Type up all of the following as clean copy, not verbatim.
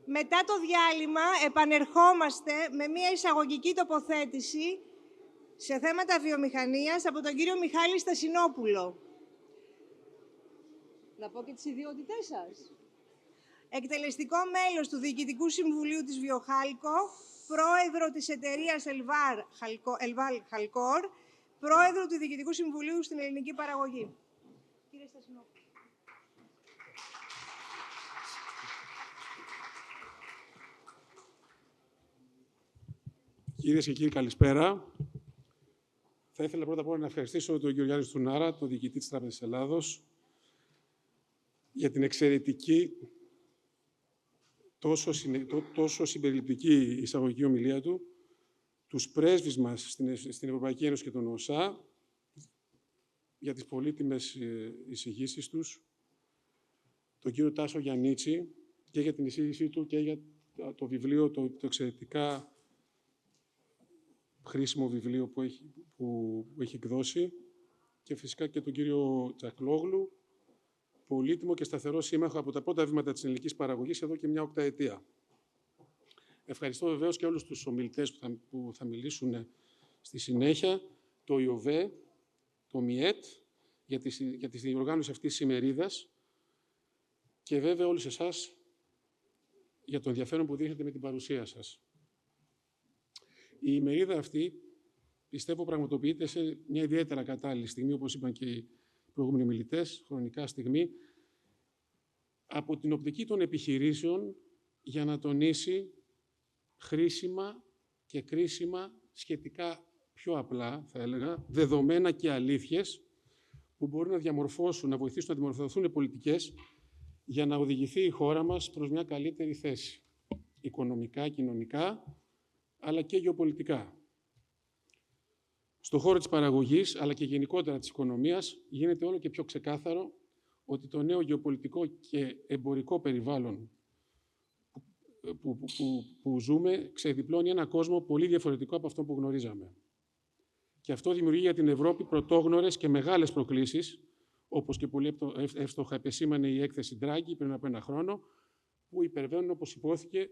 Μετά το διάλειμμα επανερχόμαστε με μια εισαγωγική τοποθέτηση σε θέματα βιομηχανίας από τον κύριο Μιχάλη Στασινόπουλο. Να πω και τις ιδιότητές σας. Εκτελεστικό μέλος του Διοικητικού Συμβουλίου της Βιοχάλκο, πρόεδρο της εταιρείας Ελβάλ Χαλκόρ, πρόεδρο του Διοικητικού Συμβουλίου στην Ελληνική Παραγωγή. Κύριε Στασινόπουλο. Κυρίες και κύριοι, καλησπέρα. Θα ήθελα πρώτα απ' όλα να ευχαριστήσω τον κύριο Γιάννη Στουνάρα, τον διοικητή της Τράπεζας Ελλάδος, για την εξαιρετική, τόσο συμπεριληπτική εισαγωγική ομιλία του, τους πρέσβεις μας στην Ευρωπαϊκή Ένωση και τον ΟΣΑ, για τις πολύτιμες εισηγήσεις τους, τον κύριο Τάσο Γιαννίτσι, και για την εισήγησή του και για το βιβλίο, το εξαιρετικά χρήσιμο βιβλίο που έχει εκδώσει, και φυσικά και τον κύριο Τσακλόγλου, πολύτιμο και σταθερό σύμμαχο από τα πρώτα βήματα της ελληνικής παραγωγής εδώ και μια οκταετία. Ευχαριστώ βεβαίως και όλους τους ομιλητές που θα μιλήσουν στη συνέχεια, το ΙΟΒΕ, το ΜΙΕΤ, για τη διοργάνωση αυτής της ημερίδας, και βέβαια όλους εσάς για το ενδιαφέρον που δείχνετε με την παρουσία σας. Η ημερίδα αυτή, πιστεύω, πραγματοποιείται σε μια ιδιαίτερα κατάλληλη στιγμή, όπως είπαν και οι προηγούμενοι μιλητές, χρονικά στιγμή, από την οπτική των επιχειρήσεων, για να τονίσει χρήσιμα και κρίσιμα, σχετικά πιο απλά, θα έλεγα, δεδομένα και αλήθειες, που μπορούν να διαμορφώσουν, να βοηθήσουν να δημορφωθούν πολιτικές για να οδηγηθεί η χώρα μας προς μια καλύτερη θέση, οικονομικά, κοινωνικά, αλλά και γεωπολιτικά. Στον χώρο της παραγωγής, αλλά και γενικότερα της οικονομίας, γίνεται όλο και πιο ξεκάθαρο ότι το νέο γεωπολιτικό και εμπορικό περιβάλλον που ζούμε ξεδιπλώνει ένα κόσμο πολύ διαφορετικό από αυτό που γνωρίζαμε. Και αυτό δημιουργεί για την Ευρώπη πρωτόγνωρες και μεγάλες προκλήσεις, όπως και πολύ εύστοχα επεσήμανε η έκθεση Ντράγκη πριν από ένα χρόνο, που υπερβαίνουν, όπως υπόθηκε,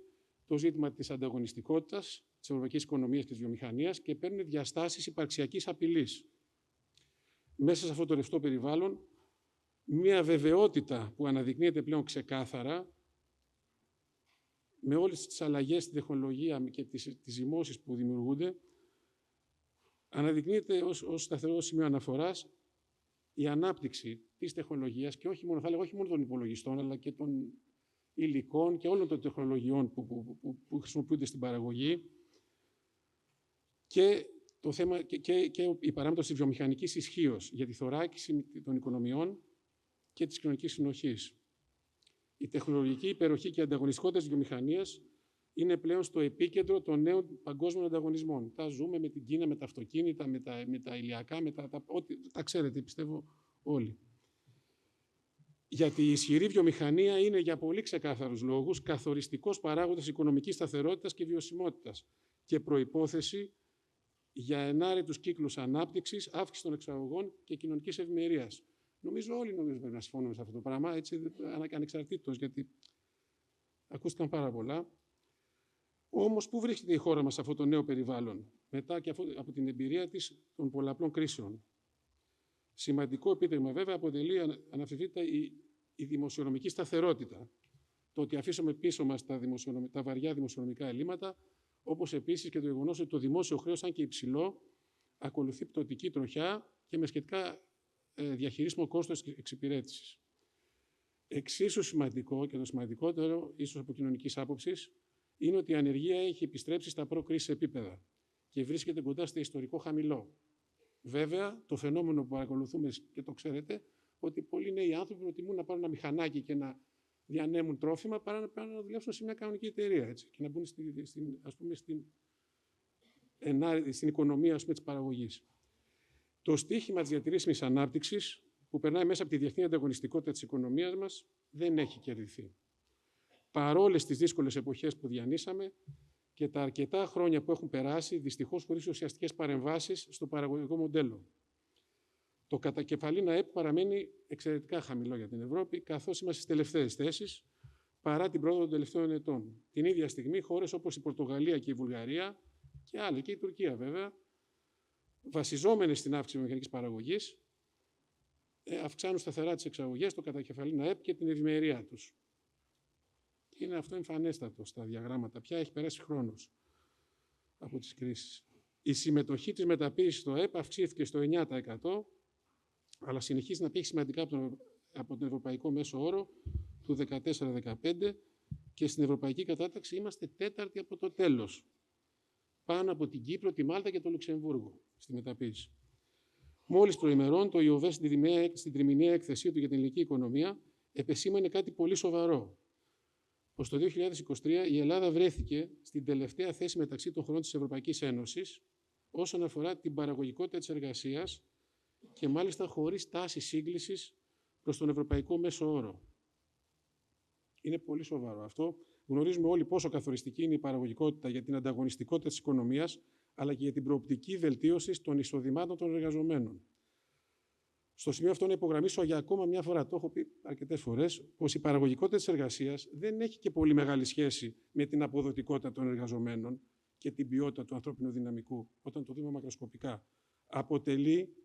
το ζήτημα της ανταγωνιστικότητας, της ευρωπαϊκής οικονομίας και της βιομηχανίας, και παίρνουν διαστάσεις υπαρξιακής απειλής. Μέσα σε αυτό το ρευστό περιβάλλον, μια βεβαιότητα που αναδεικνύεται πλέον ξεκάθαρα, με όλες τις αλλαγές στην τεχνολογία και τις ζυμώσεις που δημιουργούνται, αναδεικνύεται ως σταθερό σημείο αναφοράς η ανάπτυξη της τεχνολογίας, και όχι μόνο, θα έλεγα, όχι μόνο των υπολογιστών, αλλά και των υλικών και όλων των τεχνολογιών που χρησιμοποιούνται στην παραγωγή, και το θέμα και η παράμετρος της βιομηχανικής ισχύως για τη θωράκιση των οικονομιών και της κοινωνικής συνοχής. Η τεχνολογική υπεροχή και η ανταγωνιστικότητα της βιομηχανίας είναι πλέον στο επίκεντρο των νέων παγκόσμιων ανταγωνισμών. Τα ζούμε με την Κίνα, με τα αυτοκίνητα, με τα ηλιακά, τα ξέρετε, πιστεύω όλοι. Γιατί η ισχυρή βιομηχανία είναι, για πολύ ξεκάθαρους λόγους, καθοριστικός παράγοντας οικονομικής σταθερότητας και βιωσιμότητας και προϋπόθεση για ενάρετους κύκλους ανάπτυξης, αύξηση των εξαγωγών και κοινωνικής ευημερίας. Νομίζω όλοι πρέπει να συμφωνούμε σε αυτό το πράγμα, έτσι, ανεξαρτήτως, γιατί ακούστηκαν πάρα πολλά. Όμως, πού βρίσκεται η χώρα μας σε αυτό το νέο περιβάλλον, μετά και από την εμπειρία της των πολλαπλών κρίσεων? Σημαντικό επίτευγμα, βέβαια, αποτελεί αναμφισβήτητα η δημοσιονομική σταθερότητα. Το ότι αφήσουμε πίσω μας τα βαριά δημοσιονομικά ελλείμματα, όπως επίσης και το γεγονός ότι το δημόσιο χρέος, αν και υψηλό, ακολουθεί πτωτική τροχιά και με σχετικά διαχειρίσιμο κόστος εξυπηρέτησης. Εξίσου σημαντικό, και το σημαντικότερο, ίσως από κοινωνικής άποψης, είναι ότι η ανεργία έχει επιστρέψει στα προ-κρίσης επίπεδα και βρίσκεται κοντά στο ιστορικό χαμηλό. Βέβαια, το φαινόμενο που παρακολουθούμε, και το ξέρετε, ότι πολλοί νέοι άνθρωποι προτιμούν να πάρουν ένα μηχανάκι και να διανέμουν τρόφιμα παρά να δουλέψουν σε μια κανονική εταιρεία, έτσι, και να μπουν στην οικονομία, της παραγωγής. Το στίχημα της διατηρήσιμης ανάπτυξης, που περνάει μέσα από τη διεθνή ανταγωνιστικότητα της οικονομίας μας, δεν έχει κερδιθεί. Παρόλες τις δύσκολες εποχές που διανύσαμε και τα αρκετά χρόνια που έχουν περάσει, δυστυχώς χωρίς ουσιαστικές παρεμβάσεις στο παραγωγικό μοντέλο. Το κατακεφαλήν ΑΕΠ παραμένει εξαιρετικά χαμηλό για την Ευρώπη, καθώς είμαστε στις τελευταίες θέσεις, παρά την πρόοδο των τελευταίων ετών. Την ίδια στιγμή, χώρες όπως η Πορτογαλία και η Βουλγαρία και άλλοι, και η Τουρκία βέβαια, βασιζόμενες στην αύξηση βιομηχανικής παραγωγής, αυξάνουν σταθερά τις εξαγωγές, το κατακεφαλήν ΑΕΠ και την ευημερία τους. Είναι αυτό εμφανέστατο στα διαγράμματα. Πια έχει περάσει χρόνος από τις κρίσεις. Η συμμετοχή της μεταποίησης στο ΑΕΠ αυξήθηκε στο 9%, αλλά συνεχίζει να πιέχει σημαντικά από τον ευρωπαϊκό μέσο όρο του 14-15 και στην ευρωπαϊκή κατάταξη είμαστε τέταρτη από το τέλος. Πάνω από την Κύπρο, τη Μάλτα και το Λουξεμβούργο στη μεταποίηση. Μόλις προημερών, το ΙΟΒ στην τριμηνιαία έκθεσή του για την ελληνική οικονομία επεσήμανε κάτι πολύ σοβαρό. Πως το 2023 η Ελλάδα βρέθηκε στην τελευταία θέση μεταξύ των χωρών της Ευρωπαϊκής Ένωσης όσον αφορά την παραγωγικότητα της εργασίας και μάλιστα χωρίς τάση σύγκλησης προς τον ευρωπαϊκό μέσο όρο. Είναι πολύ σοβαρό αυτό. Γνωρίζουμε όλοι πόσο καθοριστική είναι η παραγωγικότητα για την ανταγωνιστικότητα της οικονομίας, αλλά και για την προοπτική βελτίωση των εισοδημάτων των εργαζομένων. Στο σημείο αυτό να υπογραμμίσω για ακόμα μια φορά, το έχω πει αρκετές φορές, πως η παραγωγικότητα της εργασίας δεν έχει και πολύ μεγάλη σχέση με την αποδοτικότητα των εργαζομένων και την ποιότητα του ανθρώπινου δυναμικού, όταν το δούμε μακροσκοπικά. Αποτελεί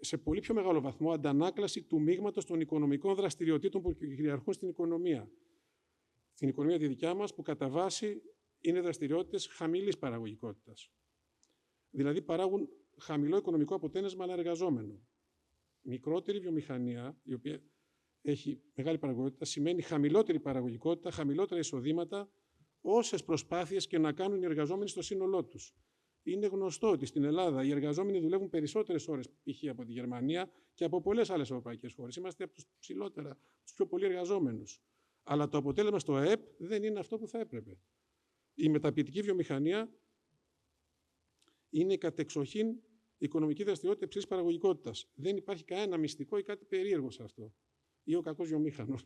σε πολύ πιο μεγάλο βαθμό αντανάκλαση του μείγματος των οικονομικών δραστηριοτήτων που κυριαρχούν στην οικονομία. Στην οικονομία τη δικιά μας, που κατά βάση είναι δραστηριότητες χαμηλής παραγωγικότητας. Δηλαδή παράγουν χαμηλό οικονομικό αποτέλεσμα αναεργαζόμενο. Μικρότερη βιομηχανία, η οποία έχει μεγάλη παραγωγικότητα, σημαίνει χαμηλότερη παραγωγικότητα, χαμηλότερα εισοδήματα, όσες προσπάθειες και να κάνουν οι εργαζόμενοι στο σύνολό τους. Είναι γνωστό ότι στην Ελλάδα οι εργαζόμενοι δουλεύουν περισσότερες ώρες π.χ. από τη Γερμανία και από πολλές άλλες ευρωπαϊκές χώρες. Είμαστε από τους ψηλότερα, τους πιο πολλοί εργαζόμενους. Αλλά το αποτέλεσμα στο ΑΕΠ δεν είναι αυτό που θα έπρεπε. Η μεταποιητική βιομηχανία είναι κατεξοχήν οικονομική δραστηριότητα υψηλής παραγωγικότητας. Δεν υπάρχει κανένα μυστικό ή κάτι περίεργο σε αυτό. Ή ο κακός βιομήχανος.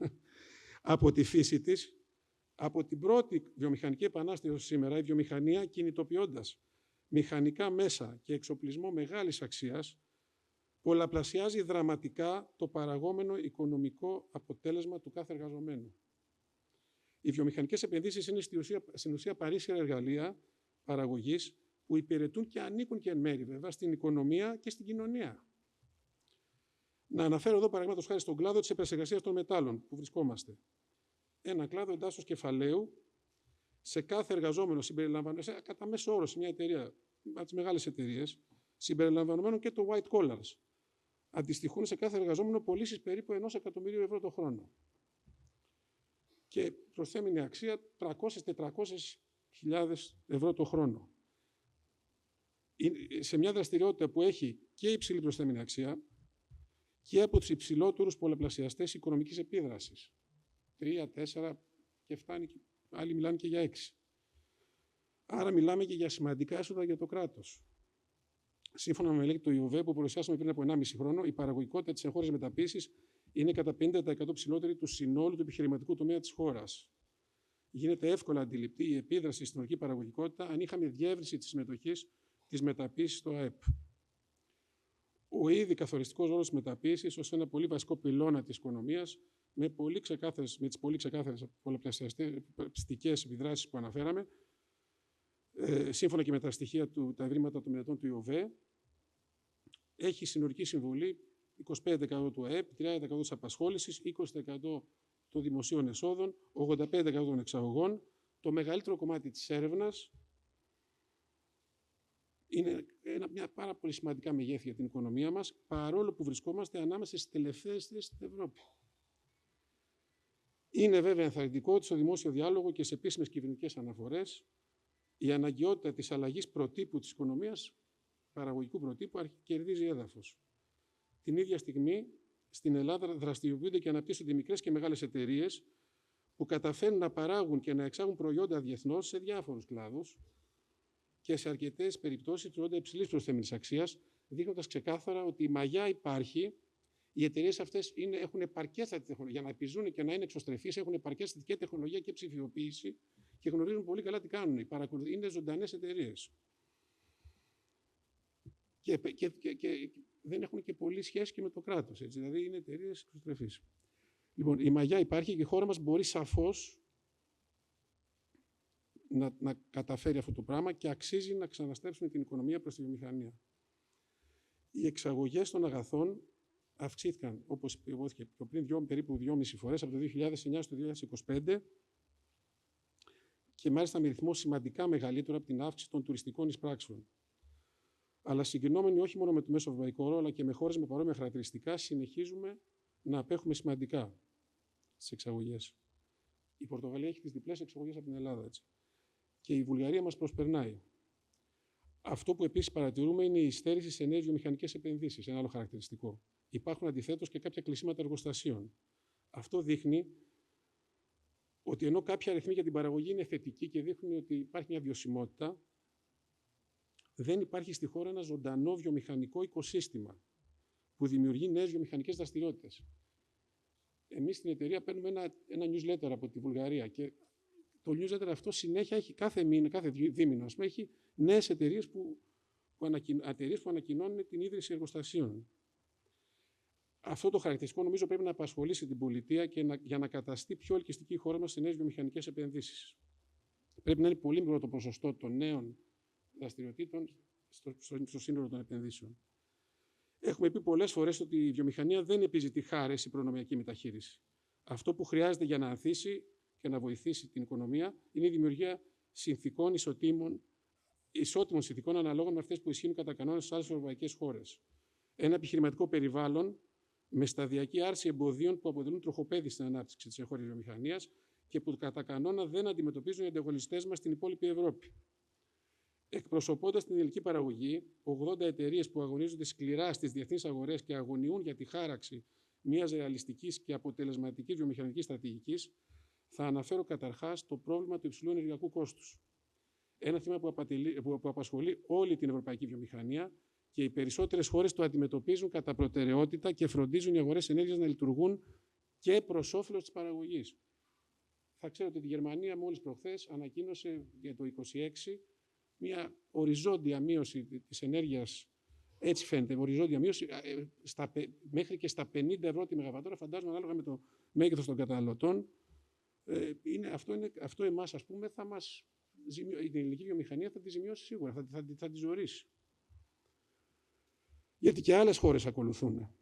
Από τη φύση της, από την πρώτη βιομηχανική επανάσταση έως σήμερα, η βιομηχανία, κινητοποιώντας μηχανικά μέσα και εξοπλισμό μεγάλης αξίας, πολλαπλασιάζει δραματικά το παραγόμενο οικονομικό αποτέλεσμα του κάθε εργαζομένου. Οι βιομηχανικές επενδύσεις είναι στην ουσία παρήσια εργαλεία παραγωγής που υπηρετούν και ανήκουν και εν μέρει βέβαια στην οικονομία και στην κοινωνία. Να αναφέρω εδώ παραδείγματος χάρη στον κλάδο της επεξεργασίας των μετάλλων που βρισκόμαστε. Ένα κλάδο εντάσσεως κεφαλαίου σε κάθε εργαζόμενο συμπεριλαμβανομένου, κατά μέσο όρο σε μια εταιρεία, από τις μεγάλες εταιρείες, συμπεριλαμβανομένων και το white collars. Αντιστοιχούν σε κάθε εργαζόμενο πωλήσεις περίπου 1 εκατομμυρίου ευρώ το χρόνο. Και προσθέμενη αξία 300-400 χιλιάδες ευρώ το χρόνο. Σε μια δραστηριότητα που έχει και υψηλή προσθέμενη αξία και από τους υψηλότερους πολλαπλασιαστές οικονομικής επίδρασης. 3, 4 και φτάνει, άλλοι μιλάνε και για 6. Άρα μιλάμε και για σημαντικά έσοδα για το κράτος. Σύμφωνα με μελέτη του ΙΟΒ που παρουσιάσαμε πριν από 1,5 χρόνο, η παραγωγικότητα της εγχώριας μεταποίησης είναι κατά 50% ψηλότερη του συνόλου του επιχειρηματικού τομέα της χώρας. Γίνεται εύκολα αντιληπτή η επίδραση στην ορική παραγωγικότητα αν είχαμε διεύρυνση της συμμετοχής της μεταποίησης στο ΑΕΠ. Ο ήδη καθοριστικός ρόλος της μεταποίησης ως ένα πολύ βασικό πυλώνα της οικονομίας, με τις πολύ ξεκάθαρες πολλαπλασιαστικές επιδράσεις που αναφέραμε, σύμφωνα και με τα στοιχεία τα ευρήματα των μελετών του ΙΟΒ, έχει συνολική συμβολή 25% του ΑΕΠ, 30% της απασχόλησης, 20% των δημοσίων εσόδων, 85% των εξαγωγών. Το μεγαλύτερο κομμάτι της έρευνας είναι μια πάρα πολύ σημαντικά μεγέθη για την οικονομία μας, παρόλο που βρισκόμαστε ανάμεσα στις τελευταίες θέσεις στην Ευρώπη. Είναι βέβαια ενθαρρυντικό ότι στο δημόσιο διάλογο και σε επίσημες κυβερνητικές αναφορές η αναγκαιότητα της αλλαγής προτύπου της οικονομίας, παραγωγικού προτύπου, κερδίζει έδαφος. Την ίδια στιγμή, στην Ελλάδα δραστηριοποιούνται και αναπτύσσονται μικρές και μεγάλες εταιρείες που καταφέρνουν να παράγουν και να εξάγουν προϊόντα διεθνώς σε διάφορους κλάδους και σε αρκετές περιπτώσεις προϊόντα υψηλής προσθέμενης αξίας, δείχνοντας ξεκάθαρα ότι η μαγιά υπάρχει. Οι εταιρείες αυτές έχουν επαρκές για να επιζούν και να είναι εξωστρεφείς, έχουν επαρκές και τεχνολογία και ψηφιοποίηση και γνωρίζουν πολύ καλά τι κάνουν. Είναι ζωντανές εταιρείες. Και δεν έχουν και πολύ σχέση και με το κράτος. Έτσι. Δηλαδή είναι εταιρείες εξωστρεφείς. Λοιπόν, η μαγιά υπάρχει και η χώρα μας μπορεί σαφώς να καταφέρει αυτό το πράγμα και αξίζει να ξαναστρέψουμε την οικονομία προς τη βιομηχανία. Οι εξαγωγές των αγαθών αυξήθηκαν, όπως υπόθηκε πιο πριν, περίπου 2,5 φορές από το 2009 στο 2025 και μάλιστα με ρυθμό σημαντικά μεγαλύτερο από την αύξηση των τουριστικών εισπράξεων. Αλλά συγκρινόμενοι όχι μόνο με το μέσο ευρωπαϊκό όρο, αλλά και με χώρες με παρόμοια χαρακτηριστικά, συνεχίζουμε να απέχουμε σημαντικά στις εξαγωγές. Η Πορτογαλία έχει τις διπλές εξαγωγές από την Ελλάδα, έτσι. Και η Βουλγαρία μας προσπερνάει. Αυτό που επίσης παρατηρούμε είναι η υστέρηση σε νέες βιομηχανικές επενδύσεις, ένα άλλο χαρακτηριστικό. Υπάρχουν αντιθέτως και κάποια κλεισίματα εργοστασίων. Αυτό δείχνει ότι ενώ κάποια αριθμοί για την παραγωγή είναι θετικοί και δείχνουν ότι υπάρχει μια βιωσιμότητα, δεν υπάρχει στη χώρα ένα ζωντανό βιομηχανικό οικοσύστημα που δημιουργεί νέες βιομηχανικές δραστηριότητες. Εμείς στην εταιρεία παίρνουμε ένα newsletter από τη Βουλγαρία και το newsletter αυτό συνέχεια έχει κάθε μήνα, κάθε δίμηνο, έχει νέες εταιρείες που ανακοινώνουν την ίδρυση εργοστασίων. Αυτό το χαρακτηριστικό νομίζω πρέπει να απασχολήσει την πολιτεία και για να καταστεί πιο ελκυστική η χώρα μας σε νέες βιομηχανικές επενδύσεις. Πρέπει να είναι πολύ μικρό το ποσοστό των νέων δραστηριοτήτων στο σύνολο των επενδύσεων. Έχουμε πει πολλές φορές ότι η βιομηχανία δεν επιζητεί χάρες ή προνομιακή μεταχείριση. Αυτό που χρειάζεται για να ανθίσει και να βοηθήσει την οικονομία είναι η δημιουργία συνθηκών ισότιμων συνθηκών αναλόγων με αυτές που ισχύουν κατά κανόνα στις άλλες ευρωπαϊκές χώρες. Ένα επιχειρηματικό περιβάλλον με σταδιακή άρση εμποδίων που αποτελούν τροχοπέδι στην ανάπτυξη της εγχώριας βιομηχανίας και που κατά κανόνα δεν αντιμετωπίζουν οι ανταγωνιστές μας στην υπόλοιπη Ευρώπη. Εκπροσωπώντας την ελληνική παραγωγή, 80 εταιρείες που αγωνίζονται σκληρά στις διεθνείς αγορές και αγωνιούν για τη χάραξη μιας ρεαλιστικής και αποτελεσματικής βιομηχανικής στρατηγικής, θα αναφέρω καταρχάς το πρόβλημα του υψηλού ενεργειακού κόστους. Ένα θέμα που απασχολεί όλη την ευρωπαϊκή βιομηχανία και οι περισσότερες χώρες το αντιμετωπίζουν κατά προτεραιότητα και φροντίζουν οι αγορές ενέργειας να λειτουργούν και προς όφελος της παραγωγής. Θα ξέρετε ότι η Γερμανία μόλις προχθές ανακοίνωσε για το 2026 μια οριζόντια μείωση της ενέργειας, έτσι φαίνεται, οριζόντια μείωση μέχρι και στα 50 ευρώ τη μεγαβατόρα, φαντάζομαι ανάλογα με το μέγεθος των καταναλωτών. Αυτό εμάς, ας πούμε, την ελληνική βιομηχανία θα τη ζημιώσει σίγουρα, θα τη ζωρίσει. Γιατί και άλλες χώρες ακολουθούν.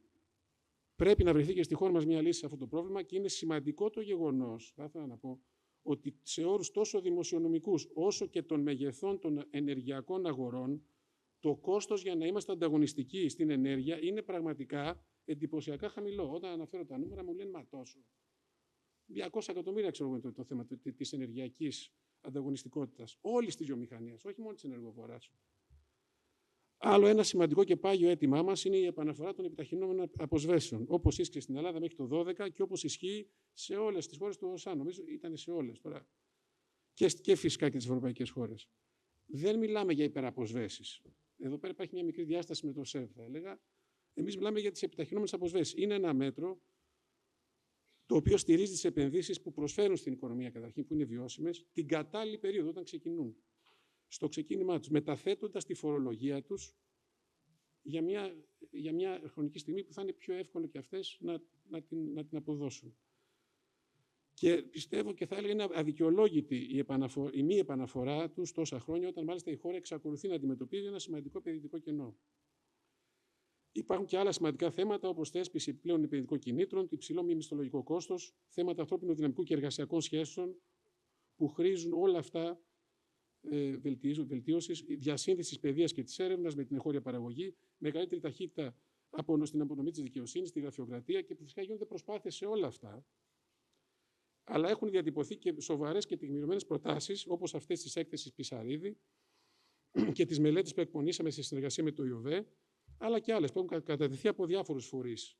Πρέπει να βρεθεί και στη χώρα μας μια λύση σε αυτό το πρόβλημα και είναι σημαντικό το γεγονός, θα ήθελα να πω, ότι σε όρους τόσο δημοσιονομικούς όσο και των μεγεθών των ενεργειακών αγορών, το κόστος για να είμαστε ανταγωνιστικοί στην ενέργεια είναι πραγματικά εντυπωσιακά χαμηλό. Όταν αναφέρω τα νούμερα μου λένε μα τόσο. 200 εκατομμύρια ξέρω εγώ το θέμα της ενεργειακής ανταγωνιστικότητας όλης της βιομηχανίας, όχι μόνο της ενεργοφοράς. Άλλο ένα σημαντικό και πάγιο αίτημά μας είναι η επαναφορά των επιταχυνόμενων αποσβέσεων, όπως ίσχυε στην Ελλάδα μέχρι το 2012 και όπως ισχύει σε όλες τις χώρες του ΟΣΑ. Νομίζω ήταν σε όλες τώρα. Και φυσικά και τις ευρωπαϊκές χώρες. Δεν μιλάμε για υπεραποσβέσεις. Εδώ πέρα υπάρχει μια μικρή διάσταση με το ΣΕΒ, θα έλεγα. Εμείς μιλάμε για τις επιταχυνόμενες αποσβέσεις. Είναι ένα μέτρο το οποίο στηρίζει τις επενδύσεις που προσφέρουν στην οικονομία καταρχήν, που είναι βιώσιμες, την κατάλληλη περίοδο όταν ξεκινούν. Στο ξεκίνημά τους, μεταθέτοντας τη φορολογία τους για μια χρονική στιγμή που θα είναι πιο εύκολο και αυτές να την αποδώσουν. Και πιστεύω και θα έλεγα είναι αδικαιολόγητη η μη επαναφορά τους τόσα χρόνια, όταν μάλιστα η χώρα εξακολουθεί να αντιμετωπίζει ένα σημαντικό επενδυτικό κενό. Υπάρχουν και άλλα σημαντικά θέματα, όπως θέσπιση επιπλέον επενδυτικών κινήτρων, υψηλό μη μισθολογικό κόστος, θέματα ανθρώπινου δυναμικού και εργασιακών σχέσεων, που χρήζουν όλα αυτά βελτίωσης, διασύνδεσης παιδείας και της έρευνας με την εγχώρια παραγωγή, μεγαλύτερη ταχύτητα στην απονομή της δικαιοσύνης, στη γραφειοκρατία και φυσικά γίνονται προσπάθειες σε όλα αυτά. Αλλά έχουν διατυπωθεί και σοβαρές και τεκμηριωμένες προτάσεις, όπως αυτές της έκθεσης Πισαρίδη και τις μελέτες που εκπονήσαμε σε συνεργασία με το ΙΟΒΕ, αλλά και άλλες που έχουν κατατεθεί από διάφορους φορείς.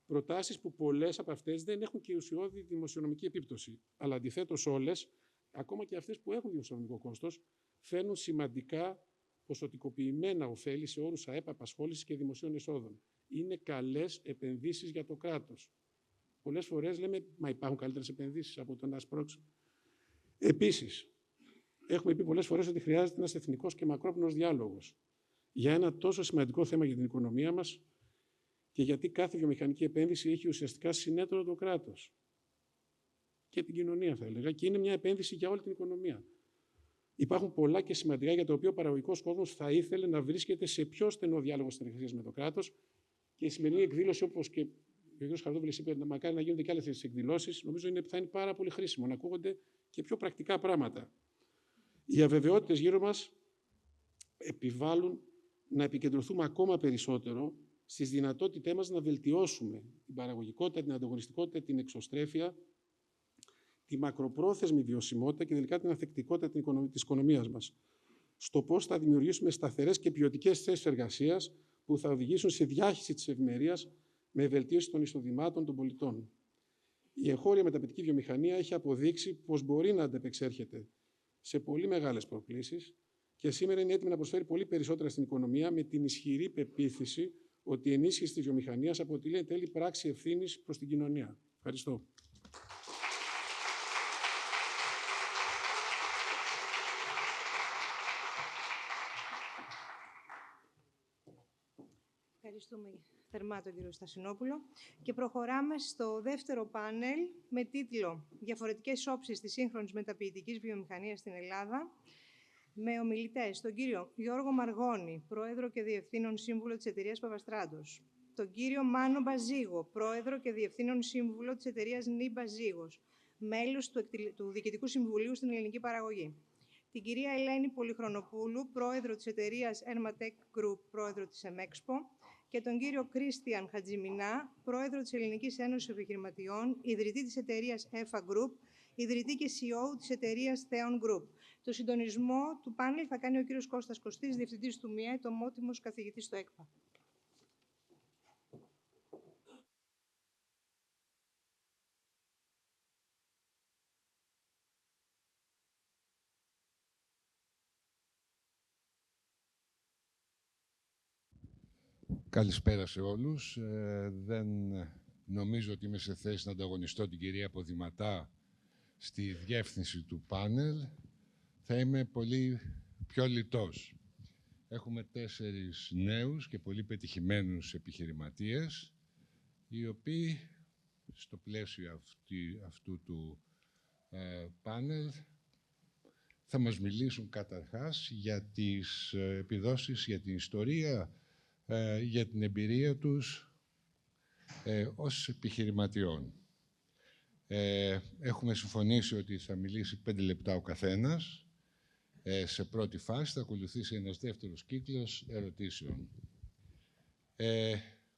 Προτάσεις που πολλές από αυτές δεν έχουν και ουσιώδη δημοσιονομική επίπτωση, αλλά αντιθέτως όλες, ακόμα και αυτές που έχουν δημοσιονομικό κόστος, φέρνουν σημαντικά ποσοτικοποιημένα ωφέλη σε όρους ΑΕΠ, απασχόλησης και δημοσίων εσόδων. Είναι καλές επενδύσεις για το κράτος. Πολλές φορές λέμε, μα υπάρχουν καλύτερες επενδύσεις από το να σπρώξουμε. Επίσης, έχουμε πει πολλές φορές ότι χρειάζεται ένας εθνικός και μακρόπνος διάλογος για ένα τόσο σημαντικό θέμα για την οικονομία μας και γιατί κάθε βιομηχανική επένδυση έχει ουσιαστικά συνέτρο το κράτος και την κοινωνία, θα έλεγα, και είναι μια επένδυση για όλη την οικονομία. Υπάρχουν πολλά και σημαντικά για τα οποία ο παραγωγικός κόσμος θα ήθελε να βρίσκεται σε πιο στενό διάλογο συνεργασίας με το κράτος, και η σημερινή εκδήλωση, όπως και ο κ. Χαρδόβουλης είπε, να μακάρι να γίνονται και άλλες εκδηλώσεις, νομίζω θα είναι πάρα πολύ χρήσιμο να ακούγονται και πιο πρακτικά πράγματα. Οι αβεβαιότητες γύρω μας επιβάλλουν να επικεντρωθούμε ακόμα περισσότερο στις δυνατότητές μας να βελτιώσουμε την παραγωγικότητα, την ανταγωνιστικότητα, την εξωστρέφεια, τη μακροπρόθεσμη βιωσιμότητα και τελικά την ανθεκτικότητα της οικονομίας μας. Στο πώς θα δημιουργήσουμε σταθερές και ποιοτικές θέσεις εργασίας που θα οδηγήσουν σε διάχυση της ευημερίας με βελτίωση των εισοδημάτων των πολιτών. Η εγχώρια μεταποιητική βιομηχανία έχει αποδείξει πως μπορεί να αντεπεξέρχεται σε πολύ μεγάλες προκλήσεις και σήμερα είναι έτοιμη να προσφέρει πολύ περισσότερα στην οικονομία, με την ισχυρή πεποίθηση ότι η ενίσχυση της βιομηχανίας αποτελεί εν τέλει πράξη ευθύνης προς την κοινωνία. Ευχαριστώ. Ευχαριστούμε θερμά τον κύριο Στασινόπουλο. Και προχωράμε στο δεύτερο πάνελ με τίτλο «Διαφορετικές όψεις της σύγχρονης μεταποιητικής βιομηχανίας στην Ελλάδα», με ομιλητές τον κύριο Γιώργο Μαργώνη, πρόεδρο και διευθύνων σύμβουλο της εταιρείας Παπαστράτος, τον κύριο Μάνο Μπαζίγο, πρόεδρο και διευθύνων σύμβουλο της εταιρείας Νίμπα Ζίγος, μέλος του Διοικητικού Συμβουλίου στην Ελληνική Παραγωγή, την κυρία Ελένη Πολυχρονοπούλου, πρόεδρο της εταιρείας Ermatec Group, πρόεδρο της Emexpo, και τον κύριο Κρίστιαν Χατζημινά, πρόεδρο της Ελληνικής Ένωσης Επιχειρηματιών, ιδρυτή της εταιρείας EFA Group, ιδρυτή και CEO της εταιρείας Theon Group. Το συντονισμό του πάνελ θα κάνει ο κύριος Κώστας Κωστής, διευθυντής του ΜΙΕ, τομότιμος καθηγητής στο ΕΚΠΑ. Καλησπέρα σε όλους. Δεν νομίζω ότι είμαι σε θέση να ανταγωνιστώ την κυρία Ποδηματά στη διεύθυνση του πάνελ. Θα είμαι πολύ πιο λιτός. Έχουμε 4 νέους και πολύ πετυχημένους επιχειρηματίες, οι οποίοι στο πλαίσιο αυτού του πάνελ θα μας μιλήσουν καταρχάς για τις επιδόσεις, για την ιστορία, για την εμπειρία τους ως επιχειρηματιών. Έχουμε συμφωνήσει ότι θα μιλήσει 5 λεπτά ο καθένας. Σε πρώτη φάση θα ακολουθήσει ένας δεύτερος κύκλος ερωτήσεων.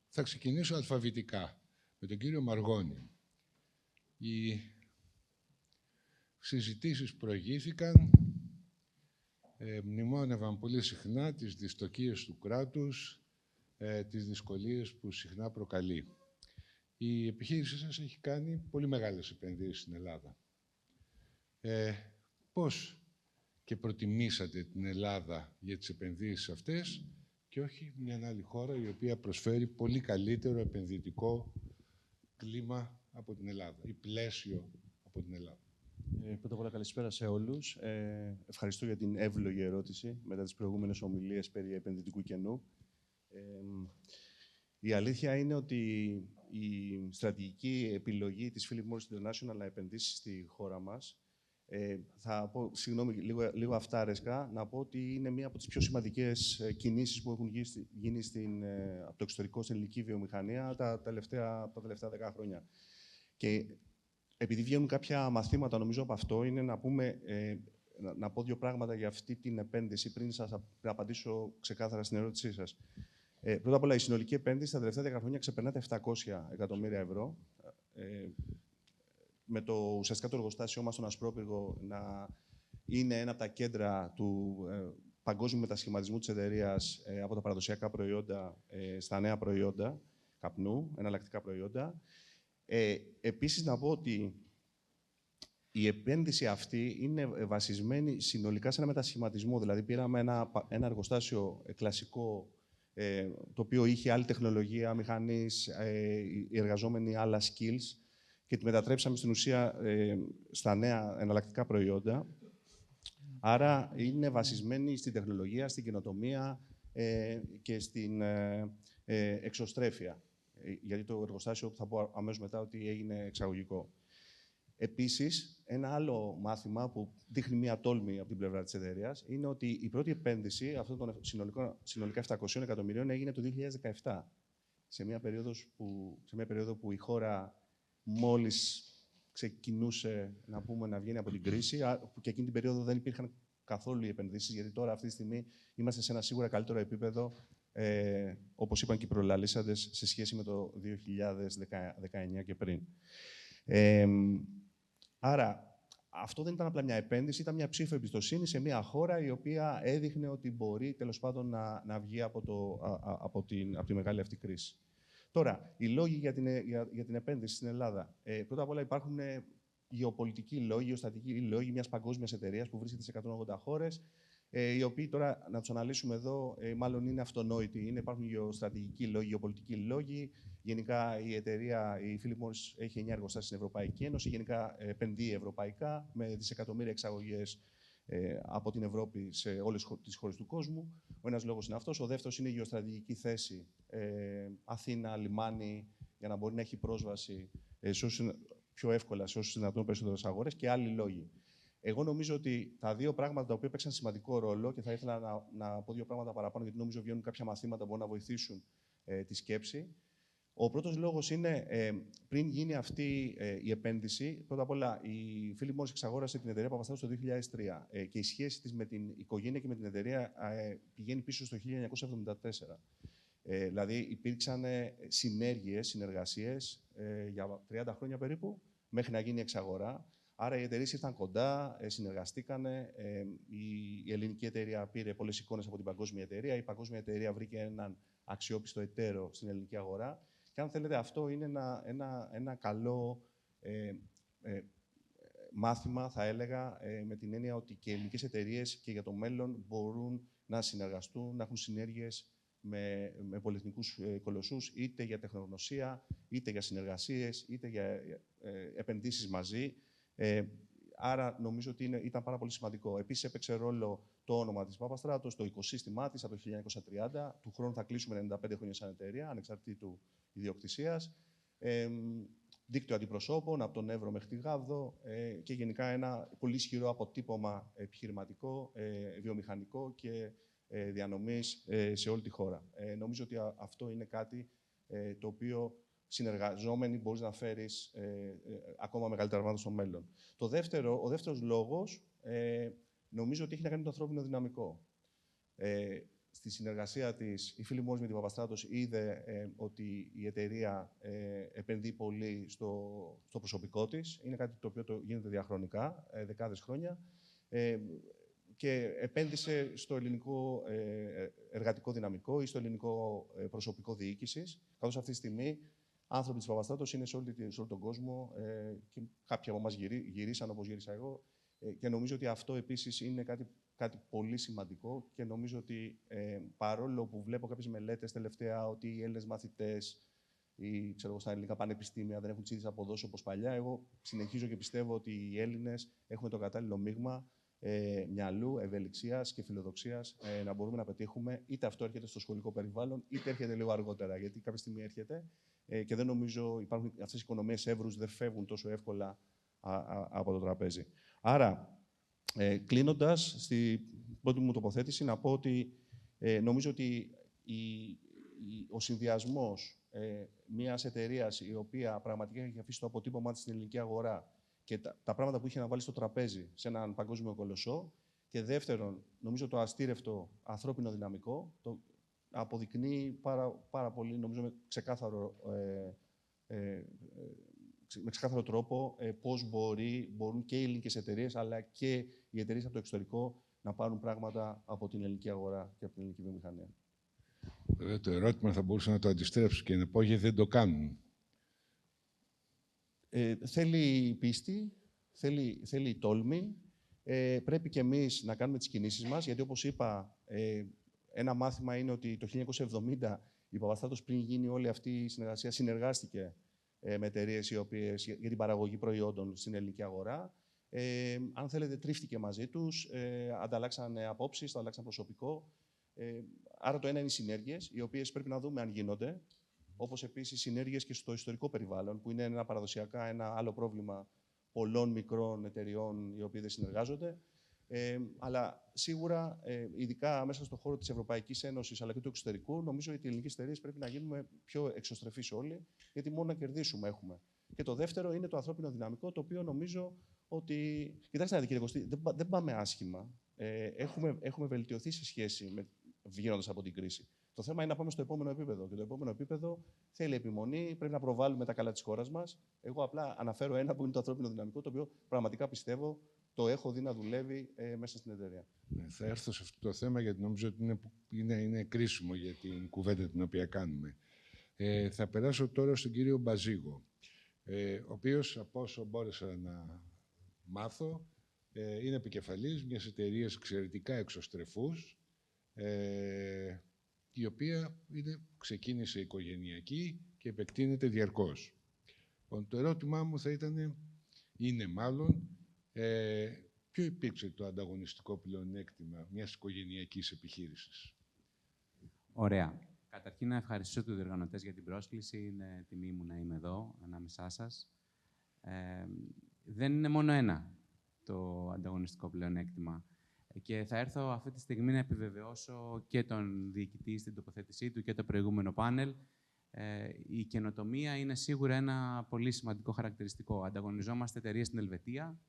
Θα ξεκινήσω αλφαβητικά με τον κύριο Μαργώνη. Οι συζητήσεις προηγήθηκαν, μνημόνευαν πολύ συχνά τις δυστοκίες του κράτους, τις δυσκολίες που συχνά προκαλεί. Η επιχείρησή σας έχει κάνει πολύ μεγάλες επενδύσεις στην Ελλάδα. Πώς και προτιμήσατε την Ελλάδα για τις επενδύσεις αυτές και όχι μια άλλη χώρα η οποία προσφέρει πολύ καλύτερο επενδυτικό κλίμα από την Ελλάδα ή πλαίσιο από την Ελλάδα? Πρώτα απ' όλα καλησπέρα σε όλους. Ευχαριστώ για την εύλογη ερώτηση μετά τις προηγούμενες ομιλίες περί επενδυτικού κενού. Η αλήθεια είναι ότι η στρατηγική επιλογή της Philip Morris International να επενδύσει στη χώρα μας, θα πω, συγγνώμη, λίγο αυτάρεσκα, να πω ότι είναι μία από τις πιο σημαντικές κινήσεις που έχουν γίνει από το εξωτερικό στην ελληνική βιομηχανία τα τελευταία 10 χρόνια. Και επειδή βγαίνουν κάποια μαθήματα, νομίζω, από αυτό, είναι να πω 2 πράγματα για αυτή την επένδυση πριν σας απαντήσω ξεκάθαρα στην ερώτησή σας. Πρώτα απ' όλα, η συνολική επένδυση τα τελευταία 10 χρόνια ξεπερνά τα 700 εκατομμύρια ευρώ. Με ουσιαστικά το εργοστάσιό μας στον Ασπρόπυργο να είναι ένα από τα κέντρα του παγκόσμιου μετασχηματισμού της εταιρείας από τα παραδοσιακά προϊόντα στα νέα προϊόντα καπνού, εναλλακτικά προϊόντα. Επίσης, να πω ότι η επένδυση αυτή είναι βασισμένη συνολικά σε ένα μετασχηματισμό. Δηλαδή, πήραμε ένα εργοστάσιο κλασικό, το οποίο είχε άλλη τεχνολογία μηχανής, οι εργαζόμενοι άλλα skills, και τη μετατρέψαμε στην ουσία στα νέα εναλλακτικά προϊόντα. Άρα, είναι βασισμένη στην τεχνολογία, στην καινοτομία και στην εξωστρέφεια. γιατί το εργοστάσιο θα πω αμέσως μετά ότι έγινε εξαγωγικό. Επίσης, ένα άλλο μάθημα που δείχνει μία τόλμη από την πλευρά της εταιρείας είναι ότι η πρώτη επένδυση αυτών των συνολικά 700 εκατομμυρίων έγινε το 2017, σε μια περίοδο που η χώρα μόλις ξεκινούσε να βγαίνει από την κρίση, και εκείνη την περίοδο δεν υπήρχαν καθόλου οι επενδύσεις, γιατί τώρα αυτή τη στιγμή είμαστε σε ένα σίγουρα καλύτερο επίπεδο, όπως είπαν και οι προλαλήσαντες, σε σχέση με το 2019 και πριν. Άρα, αυτό δεν ήταν απλά μια επένδυση, ήταν μια ψήφο εμπιστοσύνη σε μια χώρα η οποία έδειχνε ότι μπορεί τέλος πάντων να βγει από τη μεγάλη αυτή κρίση. Τώρα, οι λόγοι για την επένδυση στην Ελλάδα. Πρώτα απ' όλα υπάρχουν γεωπολιτικοί λόγοι, γεωστρατηγικοί λόγοι μιας παγκόσμιας εταιρείας που βρίσκεται σε 180 χώρες, οι οποίοι τώρα, να τους αναλύσουμε εδώ, μάλλον είναι αυτονόητοι. Υπάρχουν γεωστρατηγικοί λόγοι, γεωπολιτικοί λόγοι. Γενικά, η εταιρεία, η Philip Morris, έχει 9 εργοστάσια στην Ευρωπαϊκή Ένωση. Γενικά, επενδύει ευρωπαϊκά, με δισεκατομμύρια εξαγωγές από την Ευρώπη σε όλες τις χώρες του κόσμου. Ο ένας λόγος είναι αυτός. Ο δεύτερος είναι η γεωστρατηγική θέση. Αθήνα, λιμάνι, για να μπορεί να έχει πρόσβαση πιο εύκολα σε όσους δυνατόν περισσότερες αγορές, και άλλοι λόγοι. Εγώ νομίζω ότι τα δύο πράγματα τα οποία παίξαν σημαντικό ρόλο, και θα ήθελα να πω δύο πράγματα παραπάνω, γιατί νομίζω βγαίνουν κάποια μαθήματα που μπορούν να βοηθήσουν τη σκέψη. Ο πρώτος λόγος είναι, πριν γίνει αυτή η επένδυση, πρώτα απ' όλα η Philip Morris εξαγόρασε την εταιρεία Παπαστράτους το 2003 και η σχέση της με την οικογένεια και με την εταιρεία πηγαίνει πίσω στο 1974. Δηλαδή υπήρξαν συνέργειες, συνεργασίες για 30 χρόνια περίπου, μέχρι να γίνει η εξαγορά. Άρα οι εταιρείες ήρθαν κοντά, συνεργαστήκαν. Η ελληνική εταιρεία πήρε πολλές εικόνες από την παγκόσμια εταιρεία. Η παγκόσμια εταιρεία βρήκε έναν αξιόπιστο εταίρο στην ελληνική αγορά. Και αν θέλετε, αυτό είναι ένα καλό μάθημα, θα έλεγα, με την έννοια ότι και οι ελληνικές εταιρείες και για το μέλλον μπορούν να συνεργαστούν, να έχουν συνέργειες με πολυεθνικούς κολοσσούς, είτε για τεχνογνωσία, είτε για συνεργασίες, είτε για επενδύσεις μαζί. Άρα, νομίζω ότι ήταν πάρα πολύ σημαντικό. Επίσης, έπαιξε ρόλο το όνομα της Παπαστράτους, το οικοσύστημά της από το 1930. Του χρόνου θα κλείσουμε 95 χρόνια σαν εταιρεία, ανεξαρτήτου ιδιοκτησίας. Δίκτυο αντιπροσώπων από τον Εύρο μέχρι τη Γάβδο και γενικά ένα πολύ ισχυρό αποτύπωμα επιχειρηματικό, βιομηχανικό και διανομής σε όλη τη χώρα. Νομίζω ότι αυτό είναι κάτι το οποίο συνεργαζόμενοι μπορείς να φέρεις ακόμα μεγαλύτερα πράγματα στο μέλλον. Ο δεύτερος λόγος νομίζω ότι έχει να κάνει με το ανθρώπινο δυναμικό. Στη συνεργασία της, η Philip Morris με την Παπαστράτους είδε ότι η εταιρεία επενδύει πολύ στο προσωπικό της. Είναι κάτι το οποίο γίνεται διαχρονικά, δεκάδες χρόνια. Και επένδυσε στο ελληνικό εργατικό δυναμικό ή στο ελληνικό προσωπικό διοίκησης, καθώς αυτή τη στιγμή άνθρωποι της Παπαστράτους είναι σε όλο τον κόσμο και κάποιοι από εμάς γυρίσαν όπως γύρισα εγώ. Και νομίζω ότι αυτό επίσης είναι κάτι πολύ σημαντικό και νομίζω ότι παρόλο που βλέπω κάποιες μελέτες τελευταία ότι οι Έλληνες μαθητές ή στα ελληνικά πανεπιστήμια δεν έχουν τις ίδιες αποδόσεις όπως παλιά, εγώ συνεχίζω και πιστεύω ότι οι Έλληνες έχουμε το κατάλληλο μείγμα μυαλού, ευελιξίας και φιλοδοξίας να μπορούμε να πετύχουμε. Είτε αυτό έρχεται στο σχολικό περιβάλλον, είτε έρχεται λίγο αργότερα, γιατί κάποια στιγμή έρχεται και δεν νομίζω υπάρχουν αυτές οι οικονομίες εύρους, δεν φεύγουν τόσο εύκολα από το τραπέζι. Άρα, κλείνοντας, στην πρώτη μου τοποθέτηση, να πω ότι νομίζω ότι ο συνδυασμός μιας εταιρείας η οποία πραγματικά έχει αφήσει το αποτύπωμά της στην ελληνική αγορά και τα πράγματα που είχε να βάλει στο τραπέζι σε έναν παγκόσμιο κολοσσό, και δεύτερον, νομίζω το αστήρευτο ανθρώπινο δυναμικό, το αποδεικνύει πάρα πολύ, νομίζω, με ξεκάθαρο τρόπο πώς μπορούν και οι ελληνικές εταιρείες, αλλά και οι εταιρείες από το εξωτερικό να πάρουν πράγματα από την ελληνική αγορά και από την ελληνική βιομηχανία. Βέβαια, το ερώτημα θα μπορούσα να το αντιστρέψω και να πω γιατί δεν το κάνουν. Θέλει πίστη, θέλει τόλμη. Πρέπει και εμείς να κάνουμε τις κινήσεις μας, γιατί όπως είπα, ένα μάθημα είναι ότι το 1970 η Παπαστράτους, πριν γίνει όλη αυτή η συνεργασία, συνεργάστηκε με εταιρείες για την παραγωγή προϊόντων στην ελληνική αγορά. Αν θέλετε, τρίφτηκε μαζί τους, ανταλλάξαν απόψεις, ανταλλάξαν προσωπικό. Άρα το ένα είναι οι συνέργειες, οι οποίες πρέπει να δούμε αν γίνονται. Όπως επίσης συνέργειες και στο ιστορικό περιβάλλον, που είναι ένα παραδοσιακά ένα άλλο πρόβλημα πολλών μικρών εταιριών οι οποίοι δεν συνεργάζονται. Αλλά σίγουρα, ειδικά μέσα στον χώρο της Ευρωπαϊκής Ένωσης αλλά και του εξωτερικού, νομίζω ότι οι ελληνικές εταιρείες πρέπει να γίνουμε πιο εξωστρεφείς όλοι, γιατί μόνο να κερδίσουμε έχουμε. Και το δεύτερο είναι το ανθρώπινο δυναμικό, το οποίο νομίζω ότι. Κοιτάξτε να δείτε, κύριε Κωστή, δεν πάμε άσχημα. Έχουμε βελτιωθεί σε σχέση με βγαίνοντας από την κρίση. Το θέμα είναι να πάμε στο επόμενο επίπεδο. Και το επόμενο επίπεδο θέλει επιμονή, πρέπει να προβάλλουμε τα καλά της χώρας μας. Εγώ απλά αναφέρω ένα που είναι το ανθρώπινο δυναμικό, το οποίο πραγματικά πιστεύω το έχω δει να δουλεύει μέσα στην εταιρεία. Θα έρθω σε αυτό το θέμα, γιατί νομίζω ότι είναι κρίσιμο για την κουβέντα την οποία κάνουμε. Θα περάσω τώρα στον κύριο Μπαζίγο, ο οποίος, από όσο μπόρεσα να μάθω, είναι επικεφαλής μιας εταιρείας εξαιρετικά εξωστρεφούς, η οποία ξεκίνησε οικογενειακή και επεκτείνεται διαρκώς. Το ερώτημά μου θα είναι μάλλον, ποιο υπήρξε το ανταγωνιστικό πλεονέκτημα μιας οικογενειακής επιχείρησης? Ωραία. Καταρχήν, να ευχαριστήσω τους διοργανωτές για την πρόσκληση. Είναι τιμή μου να είμαι εδώ, ανάμεσά σας. Δεν είναι μόνο ένα το ανταγωνιστικό πλεονέκτημα. Και θα έρθω αυτή τη στιγμή να επιβεβαιώσω και τον διοικητή στην τοποθέτησή του και το προηγούμενο πάνελ. Η καινοτομία είναι σίγουρα ένα πολύ σημαντικό χαρακτηριστικό. Ανταγωνιζόμαστε εταιρείες στην Ελβετία,